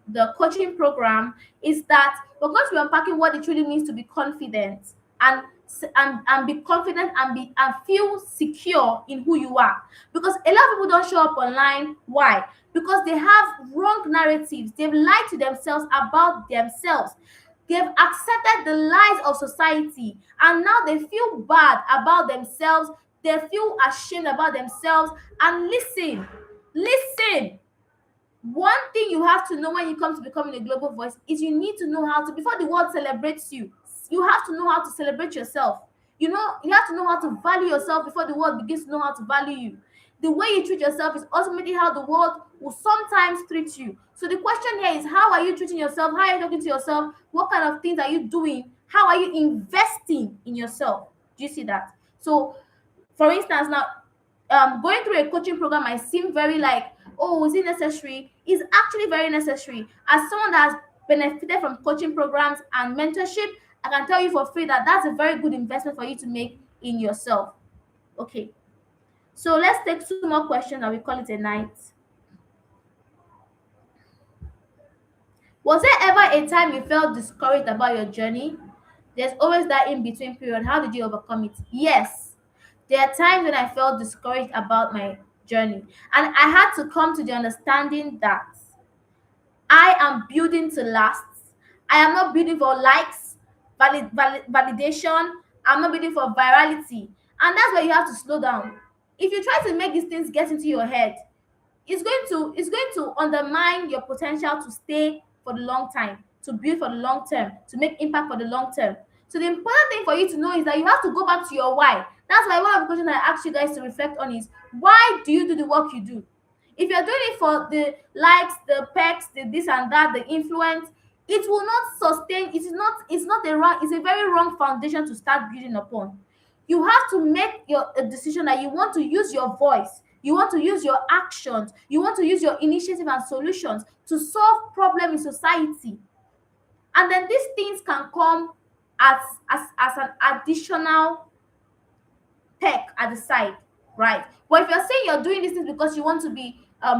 the coaching program is that we're going to be unpacking what it really means to be confident, and and be confident and feel secure in who you are, because a lot of people don't show up online. Why? Because they have wrong narratives. They've lied to themselves about themselves. They've accepted the lies of society, and now they feel bad about themselves. They feel ashamed about themselves. And listen, one thing you have to know when you come to becoming a global voice is you need to know how to, before the world celebrates you, you have to know how to celebrate yourself. You know, you have to know how to value yourself before the world begins to know how to value you. The way you treat yourself is ultimately how the world will sometimes treat you. So the question here is, how are you treating yourself? How are you talking to yourself? What kind of things are you doing? How are you investing in yourself? Do you see that? So for instance, now going through a coaching program might seem very like, oh, is it necessary? It's actually very necessary. As someone that has benefited from coaching programs and mentorship, I can tell you for free that that's a very good investment for you to make in yourself. Okay, so let's take two more questions and we call it a night. Was there ever a time you felt discouraged about your journey? There's always that in between period. How did you overcome it? Yes, there are times when I felt discouraged about my journey, and I had to come to the understanding that I am building to last. I am not building for likes, validation. I'm not building for virality. And that's where you have to slow down. If you try to make these things get into your head, it's going to undermine your potential to stay for the long time, to build for the long term, to make impact for the long term. So the important thing for you to know is that you have to go back to your why. That's why one of the questions I ask you guys to reflect on is, why do you do the work you do? If you're doing it for the likes, the perks, the this and that, the influence, it will not sustain. It's a very wrong foundation to start building upon. You have to make a decision that you want to use your voice, you want to use your actions, you want to use your initiative and solutions to solve problem in society. And then these things can come as an additional tech at the side, right? But if you're saying you're doing these things because you want to be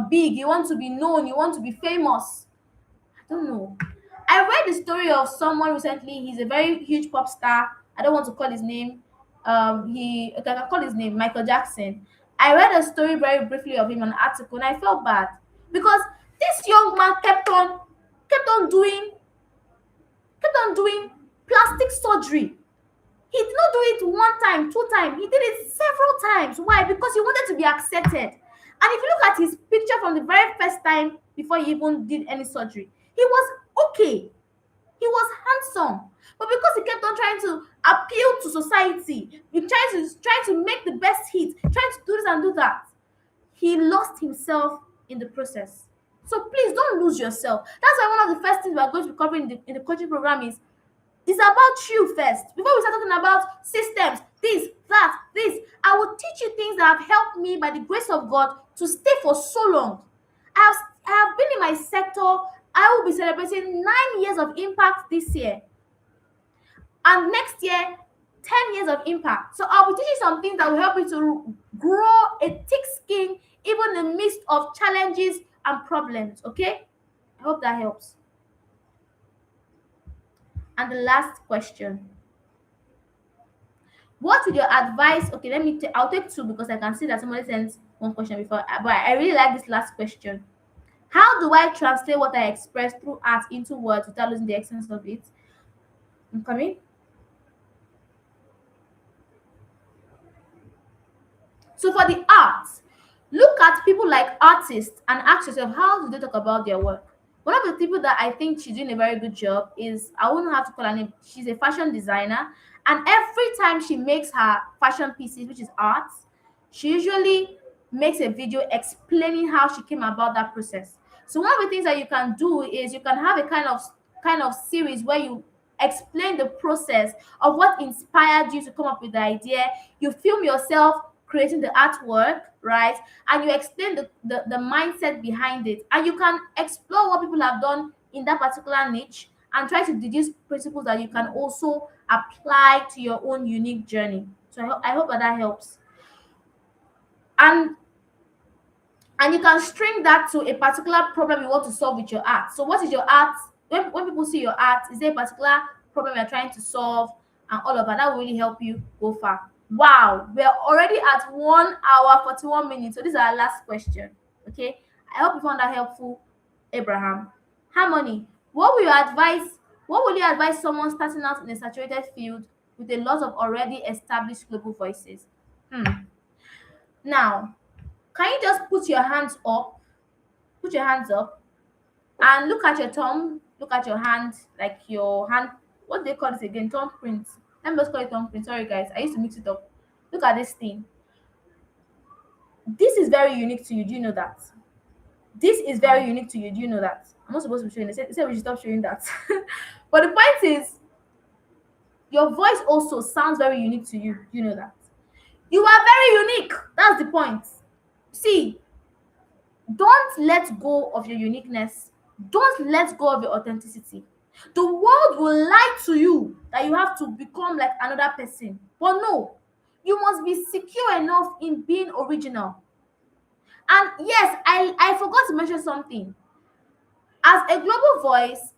big, you want to be known, you want to be famous, I don't know. I read the story of someone recently. He's a very huge pop star. I don't want to call his name. He okay, I can call his name Michael Jackson. I read a story very briefly of him, an article, and I felt bad because this young man kept on doing plastic surgery. He did not do it one time, two times. He did it several times. Why? Because he wanted to be accepted. And if you look at his picture from the very first time before he even did any surgery, he was okay. He was handsome. But because he kept on trying to appeal to society, he trying to make the best hit, trying to do this and do that, he lost himself in the process. So please don't lose yourself. That's why one of the first things we are going to be covering in the coaching program is it's about you first. Before we start talking about systems, this, that, this, I will teach you things that have helped me by the grace of God to stay for so long. I have been in my sector. I will be celebrating 9 years of impact this year, and next year, 10 years of impact. So I'll be teaching some things that will help you to grow a thick skin even in the midst of challenges and problems. Okay? I hope that helps. And the last question. What would your advice? Okay, I'll take two because I can see that somebody sent one question before, but I really like this last question. How do I translate what I express through art into words without losing the essence of it? I'm coming. So for the arts, look at people like artists and ask yourself, how do they talk about their work? One of the people that I think she's doing a very good job is, I wouldn't have to call her name. She's a fashion designer, and every time she makes her fashion pieces, which is art, she usually makes a video explaining how she came about that process. So one of the things that you can do is you can have a kind of series where you explain the process of what inspired you to come up with the idea. You film yourself creating the artwork, right? And you explain the mindset behind it. And you can explore what people have done in that particular niche and try to deduce principles that you can also apply to your own unique journey. So I hope that helps. And and you can string that to a particular problem you want to solve with your art. So what is your art? When people see your art, is there a particular problem you're trying to solve and all of that? That will really help you go far. Wow, we're already at 1 hour 41 minutes. So this is our last question. Okay. I hope you found that helpful, Abraham. Harmony. What will you advise someone starting out in a saturated field with a lot of already established global voices? Now, can you just put your hands up? Put your hands up and look at your thumb. Look at your hand, like your hand. What do they call this again? Thumb print. Let me just call it thumb print. Sorry, guys. I used to mix it up. Look at this thing. This is very unique to you. Do you know that? This is very unique to you. Do you know that? I'm not supposed to be showing. They said we should stop showing that. But the point is, your voice also sounds very unique to you. Do you know that? You are very unique. That's the point. See, don't let go of your uniqueness. Don't let go of your authenticity. The world will lie to you that you have to become like another person. But no, you must be secure enough in being original. And yes, I forgot to mention something. As a global voice,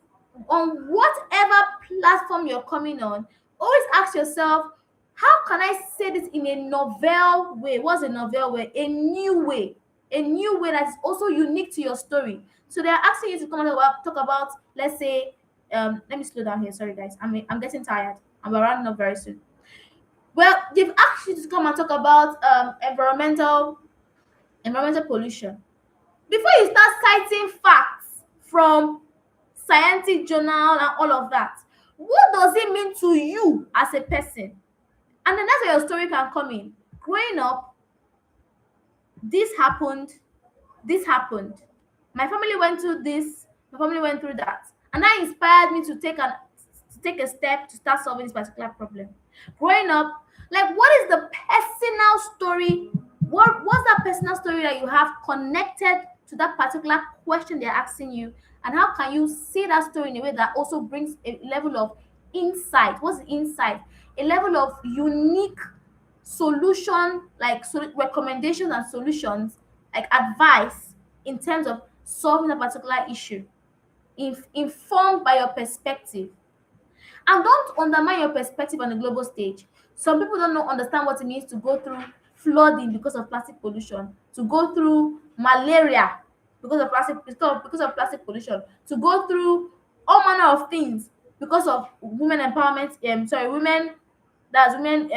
on whatever platform you're coming on, always ask yourself, how can I say this in a novel way? What's a novel way? A new way. A new way that is also unique to your story. So they're asking you to come and talk about, let's say, let me slow down here. Sorry, guys. I'm getting tired. I'm running up very soon. Well, they've asked you to come and talk about environmental pollution. Before you start citing facts from scientific journal and all of that, what does it mean to you as a person? And then that's where your story can come in. Growing up, this happened, this happened. My family went through this, my family went through that. And that inspired me to take a step to start solving this particular problem. Growing up, like, what is the personal story? What's that personal story that you have connected to that particular question they're asking you? And how can you see that story in a way that also brings a level of insight? What's the insight? A level of unique solution, like recommendations and solutions, like advice in terms of solving a particular issue, informed by your perspective. And don't undermine your perspective on the global stage. Some people don't understand what it means to go through flooding because of plastic pollution, to go through malaria because of plastic pollution, to go through all manner of things because of women empowerment. Women,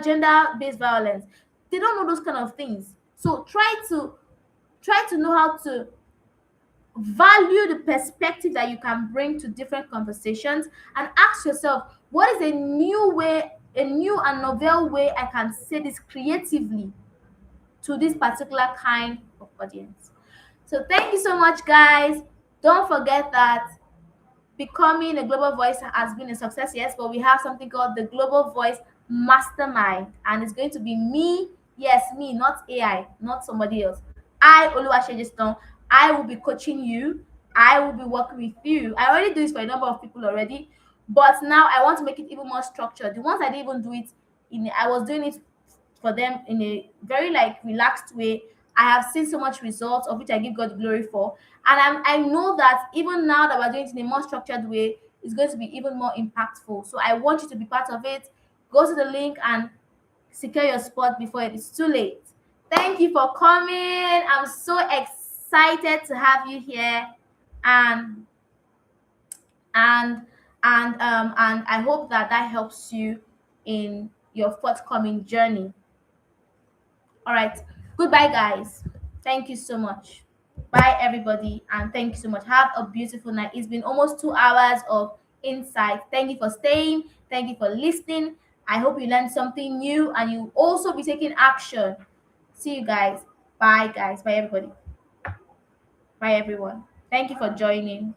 gender-based violence. They don't know those kind of things. So try to know how to value the perspective that you can bring to different conversations, and ask yourself, what is a new way, a new and novel way I can say this creatively to this particular kind of audience. So thank you so much, guys. Don't forget that becoming a global voice has been a success, yes, but we have something called the Global Voice Mastermind, and it's going to be me, yes, me, not AI, not somebody else. I, Oluwaseyi Jesuton, I will be coaching you. I will be working with you. I already do this for a number of people already, but now I want to make it even more structured. The ones I didn't even do it in, I was doing it for them in a very like relaxed way. I have seen so much results of which I give God glory for. And I know that even now that we're doing it in a more structured way, it's going to be even more impactful. So I want you to be part of it. Go to the link and secure your spot before it is too late. Thank you for coming. I'm so excited to have you here. And and and I hope that that helps you in your forthcoming journey. All right. Goodbye, guys. Thank you so much. Bye, everybody. And thank you so much. Have a beautiful night. It's been almost 2 hours of insight. Thank you for staying. Thank you for listening. I hope you learned something new and you also be taking action. See you guys. Bye, guys. Bye, everybody. Bye, everyone. Thank you for joining.